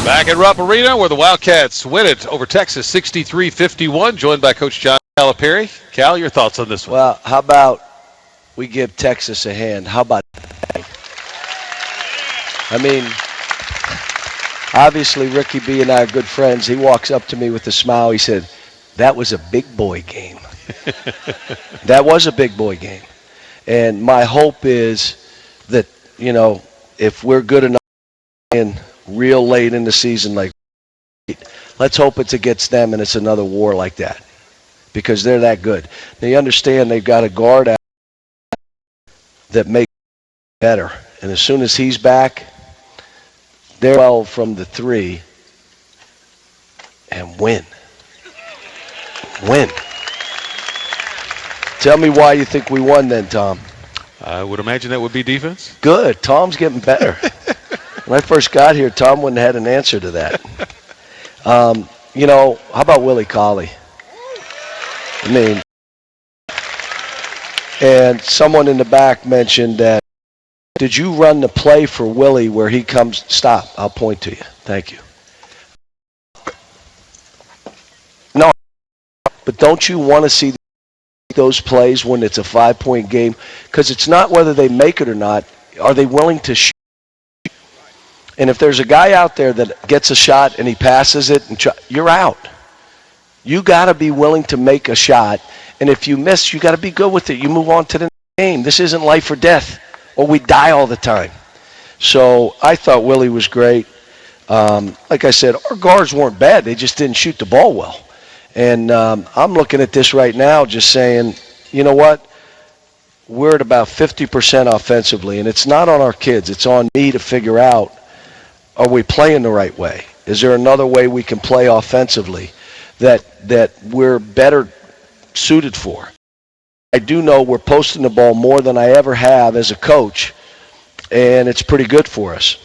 Back at Rupp Arena where the Wildcats win it over Texas 63-51, joined by Coach John Calipari. Cal, your thoughts on this one? Well, how about we give Texas a hand? How about that? I mean, obviously Ricky B and I are good friends. He walks up to me with a smile. He said, that was a big boy game. That was a big boy game. And my hope is that, you know, if we're good enough and real late in the season, like, let's hope it's against them and it's another war like that, because they're that good. They understand they've got a guard out that makes it better. And as soon as he's back, they're 12 from the 3, and win. Win. Tell me why you think we won then, Tom. I would imagine that would be defense. Good. Tom's getting better. When I first got here, Tom wouldn't have had an answer to that. How about Willie Colley? I mean, and someone in the back mentioned that, did you run the play for Willie where he comes, stop, I'll point to you. Thank you. No, but don't you want to see those plays when it's a 5-point game? Because it's not whether they make it or not. Are they willing to shoot? And if there's a guy out there that gets a shot and he passes it, you're out. You got to be willing to make a shot. And if you miss, you got to be good with it. You move on to the game. This isn't life or death, or we die all the time. So I thought Willie was great. Like I said, our guards weren't bad. They just didn't shoot the ball well. And I'm looking at this right now just saying, you know what? We're at about 50% offensively, and it's not on our kids. It's on me to figure out, are we playing the right way? Is there another way we can play offensively that we're better suited for? I do know we're posting the ball more than I ever have as a coach, and it's pretty good for us.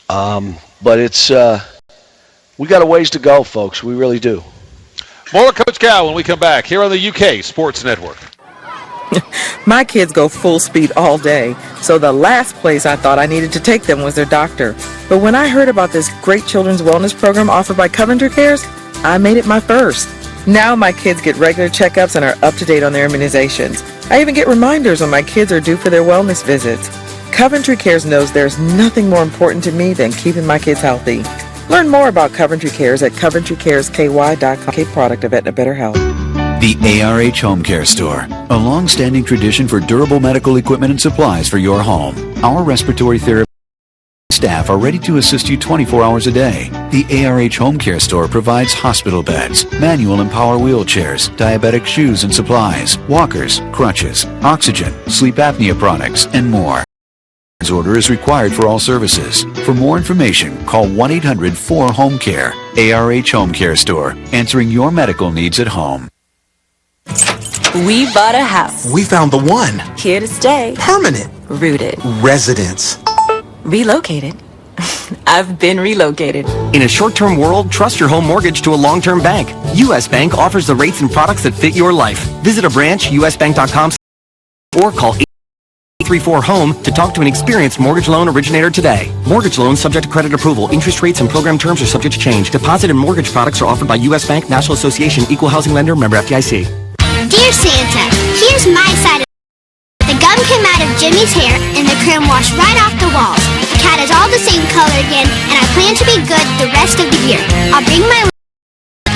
But it's we got a ways to go, folks. We really do. More Coach Cal when we come back here on the UK Sports Network. My kids go full speed all day, so the last place I thought I needed to take them was their doctor. But when I heard about this great children's wellness program offered by Coventry Cares, I made it my first. Now my kids get regular checkups and are up to date on their immunizations. I even get reminders when my kids are due for their wellness visits. Coventry Cares knows there's nothing more important to me than keeping my kids healthy. Learn more about Coventry Cares at coventrycaresky.com. A product of Aetna Better Health. The ARH Home Care Store, a long-standing tradition for durable medical equipment and supplies for your home. Our respiratory therapy staff are ready to assist you 24 hours a day. The ARH Home Care Store provides hospital beds, manual and power wheelchairs, diabetic shoes and supplies, walkers, crutches, oxygen, sleep apnea products, and more. Order is required for all services. For more information, call 1-800-4-HOME-CARE. ARH Home Care Store, answering your medical needs at home. We bought a house. We found the one. Here to stay. Permanent. Rooted. Residence. Relocated. I've been relocated. In a short-term world, trust your home mortgage to a long-term bank. U.S. Bank offers the rates and products that fit your life. Visit a branch, usbank.com, or call 834-HOME to talk to an experienced mortgage loan originator today. Mortgage loans subject to credit approval. Interest rates and program terms are subject to change. Deposit and mortgage products are offered by U.S. Bank, National Association, Equal Housing Lender, member FDIC. Dear Santa, here's my side of the gum came out of Jimmy's hair and the chrome washed right off the walls. The cat is all the same color again, and I plan to be good the rest of the year. I'll bring my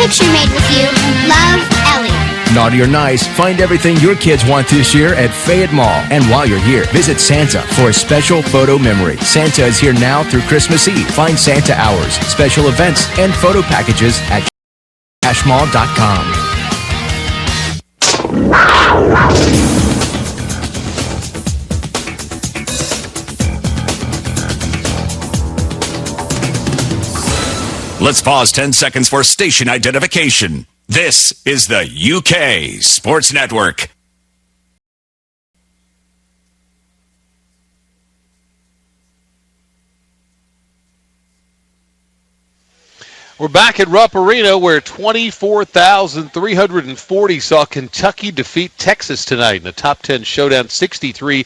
picture made with you. Love, Ellie. Naughty or nice, find everything your kids want this year at Fayette Mall. And while you're here, visit Santa for a special photo memory. Santa is here now through Christmas Eve. Find Santa hours, special events, and photo packages at cashmall.com. Let's pause 10 seconds for station identification. This is the UK Sports Network. We're back at Rupp Arena where 24,340 saw Kentucky defeat Texas tonight in a top 10 showdown, 63.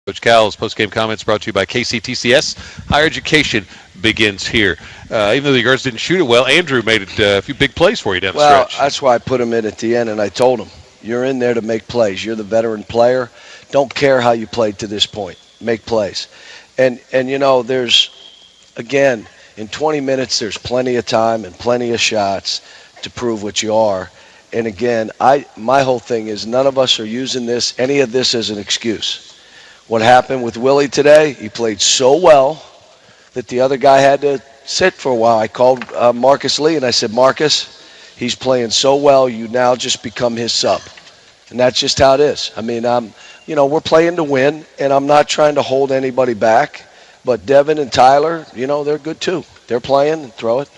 Coach Cal's postgame comments brought to you by KCTCS. Higher education begins here. Even though the guards didn't shoot it well, Andrew made a few big plays for you down the stretch. Well, that's why I put him in at the end, and I told him, you're in there to make plays. You're the veteran player. Don't care how you played to this point. Make plays. And you know, there's, again, in 20 minutes, there's plenty of time and plenty of shots to prove what you are. And again, my whole thing is none of us are using any of this as an excuse. What happened with Willie today, he played so well that the other guy had to sit for a while. I called Marcus Lee and I said, Marcus, he's playing so well, you now just become his sub. And that's just how it is. I mean, we're playing to win, and I'm not trying to hold anybody back. But Devin and Tyler, they're good too. They're playing and throw it.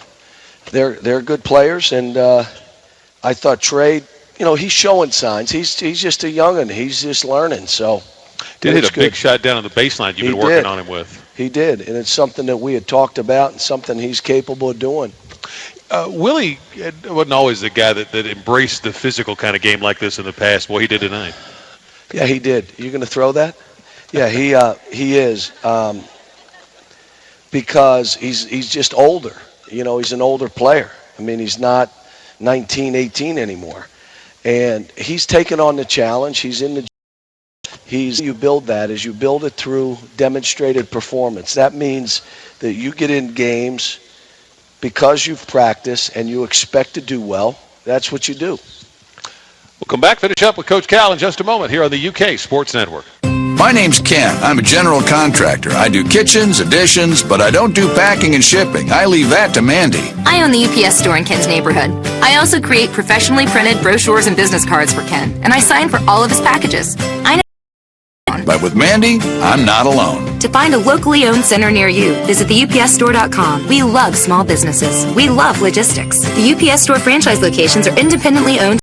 they're good players, and I thought Trey, he's showing signs. He's just a young'un. He's just learning. So did hit a big shot down on the baseline you've been working on him with. He did, and it's something that we had talked about and something he's capable of doing. Willie wasn't always the guy that embraced the physical kind of game like this in the past. Boy, he did tonight. Yeah, he did. You going to throw that? Yeah, he is. Because he's just older. He's an older player. I mean, he's not 19, 18 anymore. And he's taken on the challenge. He's in the you build that as you build it through demonstrated performance. That means that you get in games because you've practiced and you expect to do well. That's what you do. We'll come back, finish up with Coach Cal in just a moment here on the UK Sports Network. My name's Ken. I'm a general contractor. I do kitchens, additions, but I don't do packing and shipping. I leave that to Mandy. I own the UPS store in Ken's neighborhood. I also create professionally printed brochures and business cards for Ken, and I sign for all of his packages. I know. But with Mandy, I'm not alone. To find a locally owned center near you, visit theupsstore.com. We love small businesses. We love logistics. The UPS Store franchise locations are independently owned.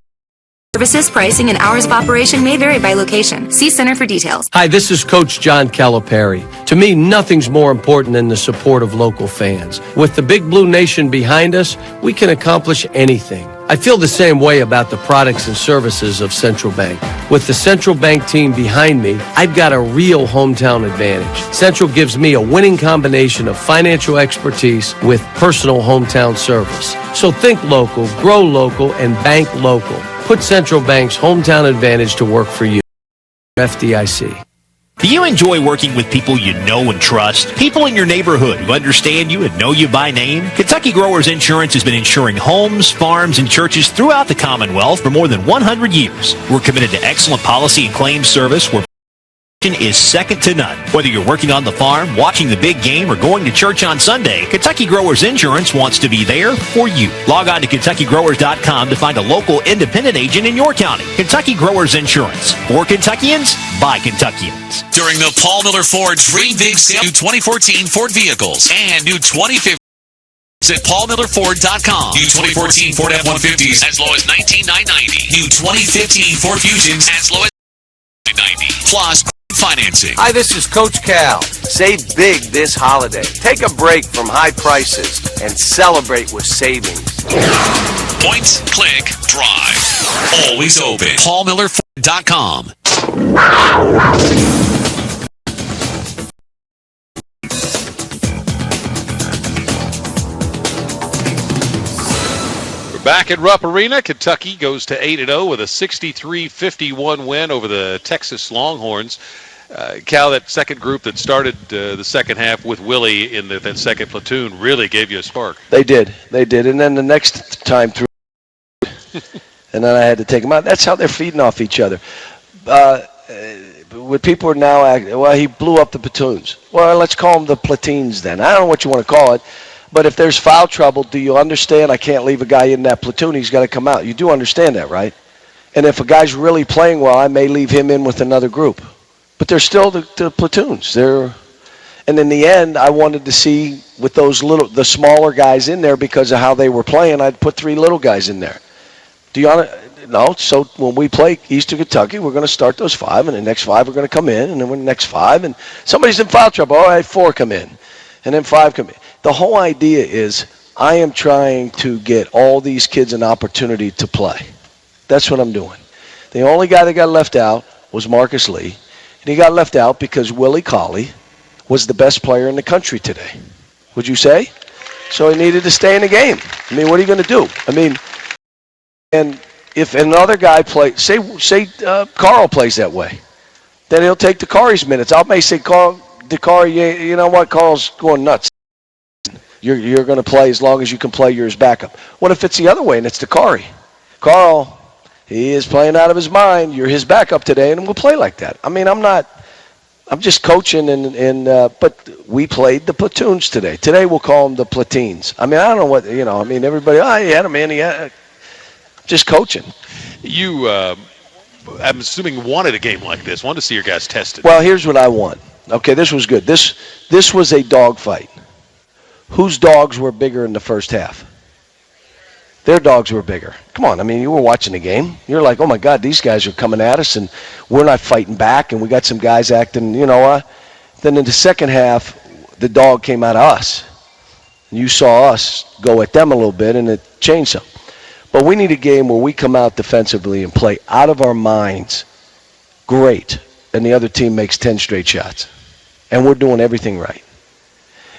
Services, pricing, and hours of operation may vary by location. See Center for details. Hi, this is Coach John Calipari. To me, nothing's more important than the support of local fans. With the Big Blue Nation behind us, we can accomplish anything. I feel the same way about the products and services of Central Bank. With the Central Bank team behind me, I've got a real hometown advantage. Central gives me a winning combination of financial expertise with personal hometown service. So think local, grow local, and bank local. Put Central Bank's hometown advantage to work for you. FDIC. Do you enjoy working with people you know and trust? People in your neighborhood who understand you and know you by name? Kentucky Growers Insurance has been insuring homes, farms, and churches throughout the Commonwealth for more than 100 years. We're committed to excellent policy and claims service where is second to none. Whether you're working on the farm, watching the big game, or going to church on Sunday, Kentucky Growers Insurance wants to be there for you. Log on to KentuckyGrowers.com to find a local independent agent in your county. Kentucky Growers Insurance. For Kentuckians, by Kentuckians. During the Paul Miller Ford Dream Big Sale, new 2014 Ford vehicles and new 2015 at paulmillerford.com. New 2014 Ford F-150s as low as $19,990. New 2015 Ford Fusions as low as $19,990. Plus financing. Hi, this is Coach Cal. Save big this holiday. Take a break from high prices and celebrate with savings. Point, click, drive. Always open. paulmillerford.com. Back at Rupp Arena, Kentucky goes to 8-0 with a 63-51 win over the Texas Longhorns. Cal, that second group that started the second half with Willie in that second platoon really gave you a spark. They did. And then the next time through, and then I had to take them out. That's how they're feeding off each other. What people are now acting, well, he blew up the platoons. Well, let's call them the platoons then. I don't know what you want to call it. But if there's foul trouble, do you understand I can't leave a guy in that platoon? He's got to come out. You do understand that, right? And if a guy's really playing well, I may leave him in with another group. But they're still the platoons. And in the end, I wanted to see with the smaller guys in there because of how they were playing, I'd put 3 little guys in there. No, so when we play Eastern Kentucky, we're going to start those 5, and the next 5 are going to come in, and then the next 5, and somebody's in foul trouble. All right, 4 come in, and then 5 come in. The whole idea is I am trying to get all these kids an opportunity to play. That's what I'm doing. The only guy that got left out was Marcus Lee, and he got left out because Willie Colley was the best player in the country today. Would you say? So he needed to stay in the game. I mean, what are you going to do? I mean, and if another guy plays, say Carl plays that way, then he'll take Dakari's minutes. I may say, Dakari, you know what? Carl's going nuts. You're going to play as long as you can play. You're his backup. What if it's the other way and it's Dakari? Carl, he is playing out of his mind. You're his backup today, and we'll play like that. I mean, I'm just coaching, but we played the platoons today. Today we'll call them the platoons. I mean, I don't know what, I mean, everybody, he had him in, just coaching. You, I'm assuming, wanted a game like this, wanted to see your guys tested. Well, here's what I want. Okay, this was good. This was a dogfight. Whose dogs were bigger in the first half? Their dogs were bigger. Come on, I mean, you were watching the game. You're like, oh, my God, these guys are coming at us, and we're not fighting back, and we got some guys acting, you know. Then in the second half, the dog came out of us. You saw us go at them a little bit, and it changed some. But we need a game where we come out defensively and play out of our minds great, and the other team makes 10 straight shots. And we're doing everything right.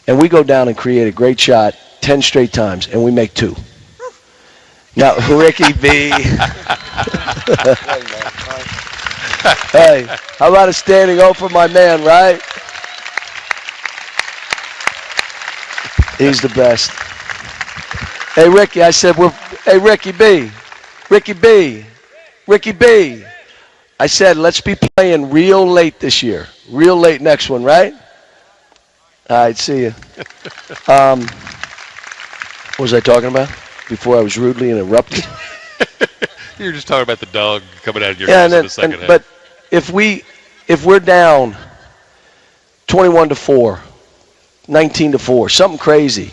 And we go down and create a great shot 10 straight times, and we make 2. Now, Ricky B. Hey, how about a standing O for my man, right? He's the best. Hey, Ricky, I said, hey, Ricky B. I said, let's be playing real late this year. Real late next one, right? All right, see you. What was I talking about before I was rudely interrupted? You were just talking about the dog coming out of your house in the second half. But if we're down 21-4, 19-4, something crazy,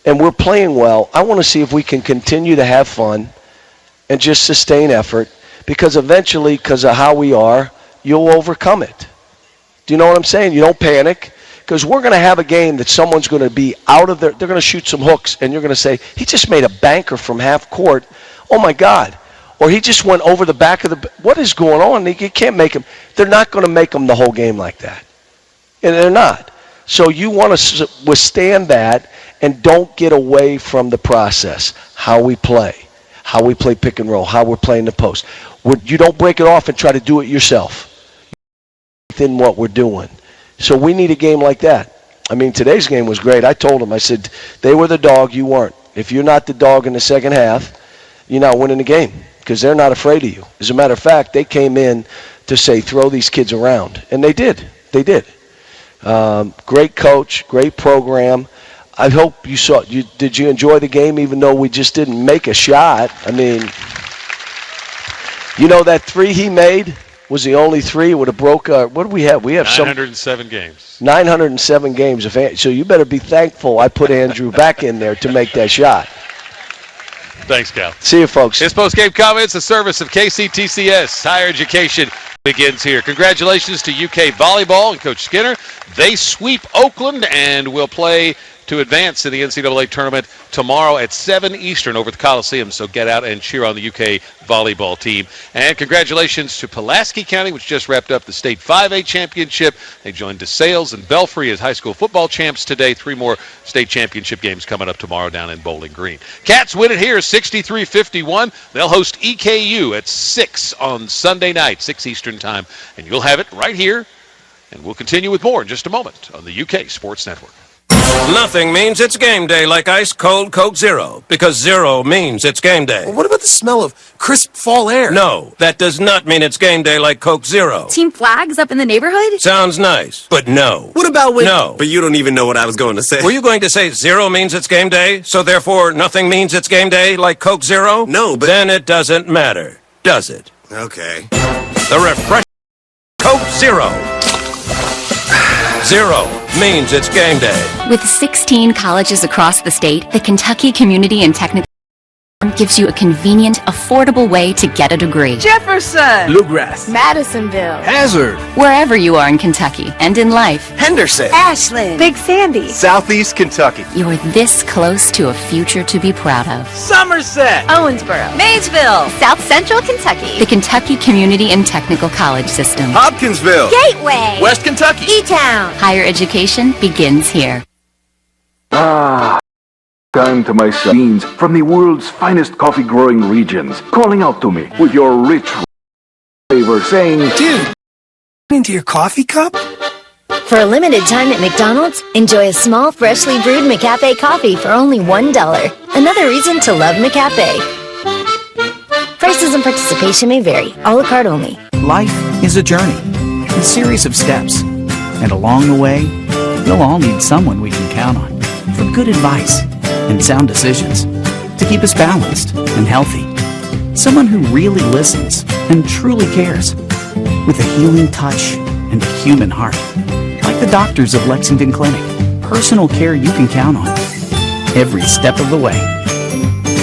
and we're playing well, I want to see if we can continue to have fun and just sustain effort, because eventually, because of how we are, you'll overcome it. Do you know what I'm saying? You don't panic, because we're going to have a game that someone's going to be out of there. They're going to shoot some hooks, and you're going to say, he just made a banker from half court. Oh, my God. Or he just went over the back of the – what is going on? You can't make him – they're not going to make them the whole game like that. And they're not. So you want to withstand that and don't get away from the process, how we play pick and roll, how we're playing the post. You don't break it off and try to do it yourself within what we're doing. So we need a game like that. I mean, today's game was great. I told them, I said, they were the dog, you weren't. If you're not the dog in the second half, you're not winning the game, because they're not afraid of you. As a matter of fact, they came in to say, throw these kids around. And they did. They did. Great coach, great program. I hope you saw. Did you enjoy the game, even though we just didn't make a shot? I mean, you know, that 3 he made was the only 3. It would have broke. What do we have? We have 907 games. 907 games. So you better be thankful I put Andrew back in there to make that shot. Thanks, Cal. See you, folks. His post-game comments, a service of KCTCS. Higher education begins here. Congratulations to UK Volleyball and Coach Skinner. They sweep Oakland and will play to advance in the NCAA tournament tomorrow at 7 Eastern over at the Coliseum. So get out and cheer on the UK volleyball team. And congratulations to Pulaski County, which just wrapped up the state 5A championship. They joined DeSales and Belfry as high school football champs today. 3 more state championship games coming up tomorrow down in Bowling Green. Cats win it here 63-51. They'll host EKU at 6 on Sunday night, 6 Eastern time. And you'll have it right here. And we'll continue with more in just a moment on the UK Sports Network. Nothing means it's game day like ice cold Coke Zero, because zero means it's game day. Well, what about the smell of crisp fall air? No, that does not mean it's game day like Coke Zero. Team Flags up in the neighborhood? Sounds nice, but no. What about when... No. But you don't even know what I was going to say. Were you going to say zero means it's game day, so therefore nothing means it's game day like Coke Zero? No, but... Then it doesn't matter, does it? Okay. The refreshing Coke Zero. Zero means it's game day. With 16 colleges across the state, the Kentucky Community and Technical gives you a convenient, affordable way to get a degree. Jefferson! Bluegrass. Madisonville. Hazard. Wherever you are in Kentucky and in life. Henderson. Ashland. Big Sandy. Southeast Kentucky. You're this close to a future to be proud of. Somerset. Owensboro. Maysville. South Central Kentucky. The Kentucky Community and Technical College System. Hopkinsville. Gateway. West Kentucky. E-Town. Higher education begins here. Time to my beans from the world's finest coffee growing regions, calling out to me with your rich flavor, saying, "Dude, into your coffee cup?" For a limited time at McDonald's, enjoy a small, freshly brewed McCafe coffee for only $1. Another reason to love McCafe. Prices and participation may vary. A la carte only. Life is a journey, a series of steps, and along the way, we'll all need someone we can count on for good advice and sound decisions to keep us balanced and healthy. Someone who really listens and truly cares, with a healing touch and a human heart. Like the doctors of Lexington Clinic, personal care you can count on every step of the way.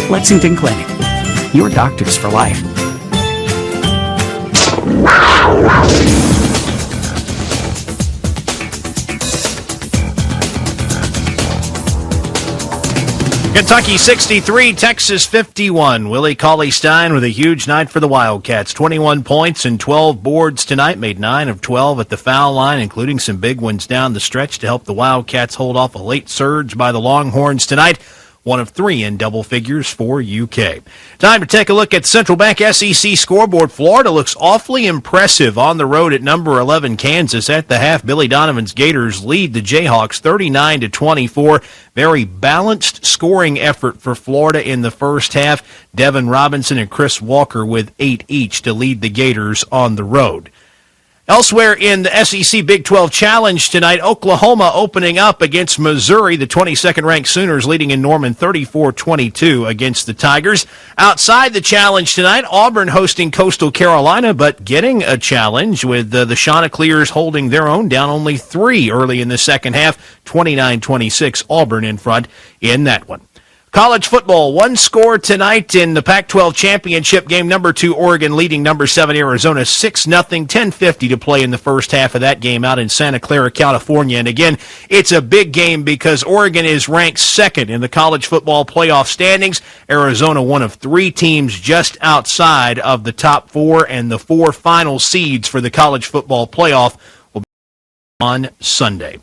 Lexington Clinic, your doctors for life. Kentucky 63, Texas 51. Willie Cauley-Stein with a huge night for the Wildcats. 21 points and 12 boards tonight. Made 9 of 12 at the foul line, including some big ones down the stretch to help the Wildcats hold off a late surge by the Longhorns tonight. 1 of 3 in double figures for UK. Time to take a look at Central Bank SEC scoreboard. Florida looks awfully impressive on the road at number 11 Kansas. At the half, Billy Donovan's Gators lead the Jayhawks 39-24. Very balanced scoring effort for Florida in the first half. Devin Robinson and Chris Walker with 8 each to lead the Gators on the road. Elsewhere in the SEC Big 12 Challenge tonight, Oklahoma opening up against Missouri. The 22nd-ranked Sooners leading in Norman 34-22 against the Tigers. Outside the challenge tonight, Auburn hosting Coastal Carolina, but getting a challenge with the Chanticleers holding their own, down only 3 early in the second half. 29-26, Auburn in front in that one. College football, one score tonight in the Pac-12 championship game. Number 2 Oregon leading number 7 Arizona 6-0, 10:50 to play in the first half of that game out in Santa Clara, California. And again, it's a big game because Oregon is ranked second in the college football playoff standings. Arizona, one of 3 teams just outside of the top 4, and the 4 final seeds for the college football playoff will be on Sunday.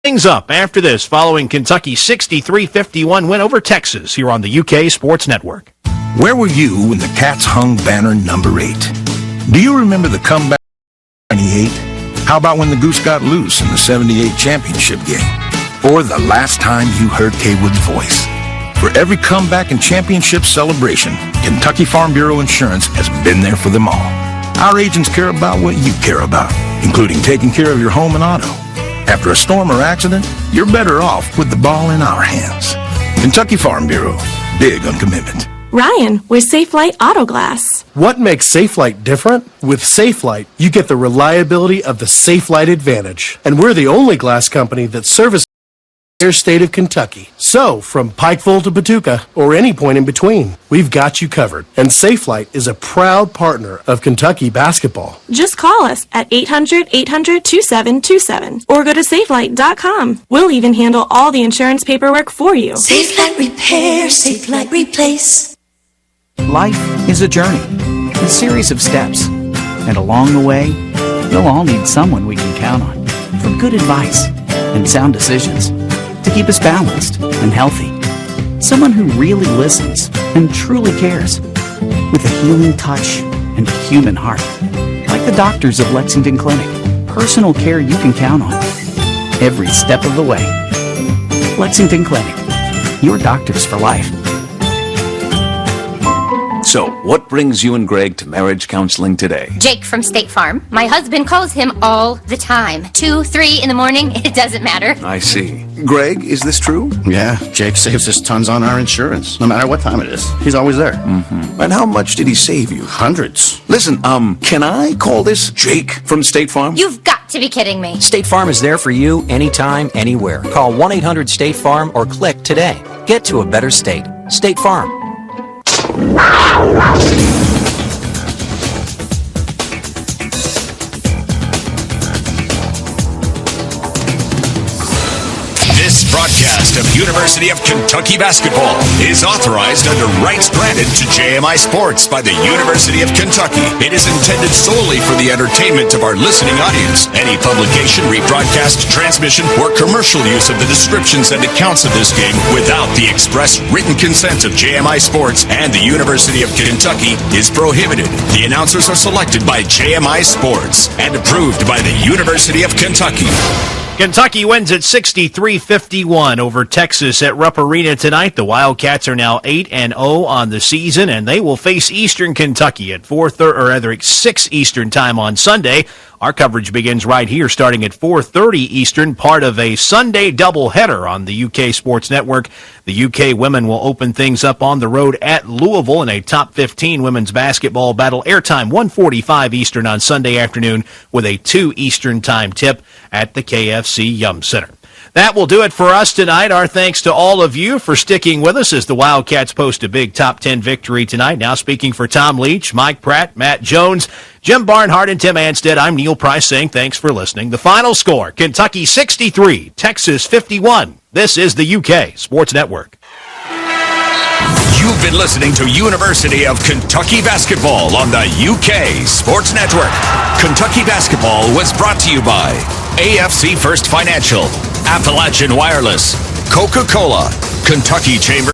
Things up after this following Kentucky's 63-51 win over Texas here on the UK Sports Network. Where were you when the Cats hung banner number 8? Do you remember the comeback in 98? How about when the Goose got loose in the 78 championship game? Or the last time you heard Kay Wood's voice? For every comeback and championship celebration, Kentucky Farm Bureau Insurance has been there for them all. Our agents care about what you care about, including taking care of your home and auto. After a storm or accident, you're better off with the ball in our hands. Kentucky Farm Bureau, big on commitment. Ryan, where's Safelite Auto Glass? What makes Safelite different? With Safelite, you get the reliability of the Safelite Advantage. And we're the only glass company that services the entire state of Kentucky. So, from Pikeville to Paducah, or any point in between, we've got you covered. And Safelite is a proud partner of Kentucky basketball. Just call us at 800-800-2727 or go to safelite.com. We'll even handle all the insurance paperwork for you. Safelite Repair, Safelite Replace. Life is a journey, a series of steps. And along the way, we'll all need someone we can count on for good advice and sound decisions to keep us balanced and healthy. Someone who really listens and truly cares, with a healing touch and a human heart. Like the doctors of Lexington Clinic, personal care you can count on every step of the way. Lexington Clinic, your doctors for life. So, what brings you and Greg to marriage counseling today? Jake from State Farm. My husband calls him all the time. 2, 3 in the morning, it doesn't matter. I see. Greg, is this true? Yeah, Jake saves us tons on our insurance, no matter what time it is. He's always there. Mm-hmm. And how much did he save you? Hundreds. Listen, can I call this Jake from State Farm? You've got to be kidding me. State Farm is there for you anytime, anywhere. Call 1-800-STATE-FARM or click today. Get to a better state. State Farm. This broadcast of University of Kentucky basketball is authorized under rights granted to JMI Sports by the University of Kentucky. It is intended solely for the entertainment of our listening audience. Any publication, rebroadcast, transmission, or commercial use of the descriptions and accounts of this game without the express written consent of JMI Sports and the University of Kentucky is prohibited. The announcers are selected by JMI Sports and approved by the University of Kentucky. Kentucky wins at 63-51 over Texas at Rupp Arena tonight. The Wildcats are now 8-0 on the season, and they will face Eastern Kentucky at 6 Eastern time on Sunday. Our coverage begins right here, starting at 4:30 Eastern, part of a Sunday doubleheader on the UK Sports Network. The UK women will open things up on the road at Louisville in a top 15 women's basketball battle. Airtime 1:45 Eastern on Sunday afternoon with a 2 Eastern time tip at the KFC Yum Center. That will do it for us tonight. Our thanks to all of you for sticking with us as the Wildcats post a big top 10 victory tonight. Now speaking for Tom Leach, Mike Pratt, Matt Jones, Jim Barnhart, and Tim Anstead, I'm Neil Price saying thanks for listening. The final score, Kentucky 63, Texas 51. This is the UK Sports Network. You've been listening to University of Kentucky Basketball on the UK Sports Network. Kentucky Basketball was brought to you by AFC First Financial, Appalachian Wireless, Coca-Cola, Kentucky Chamber.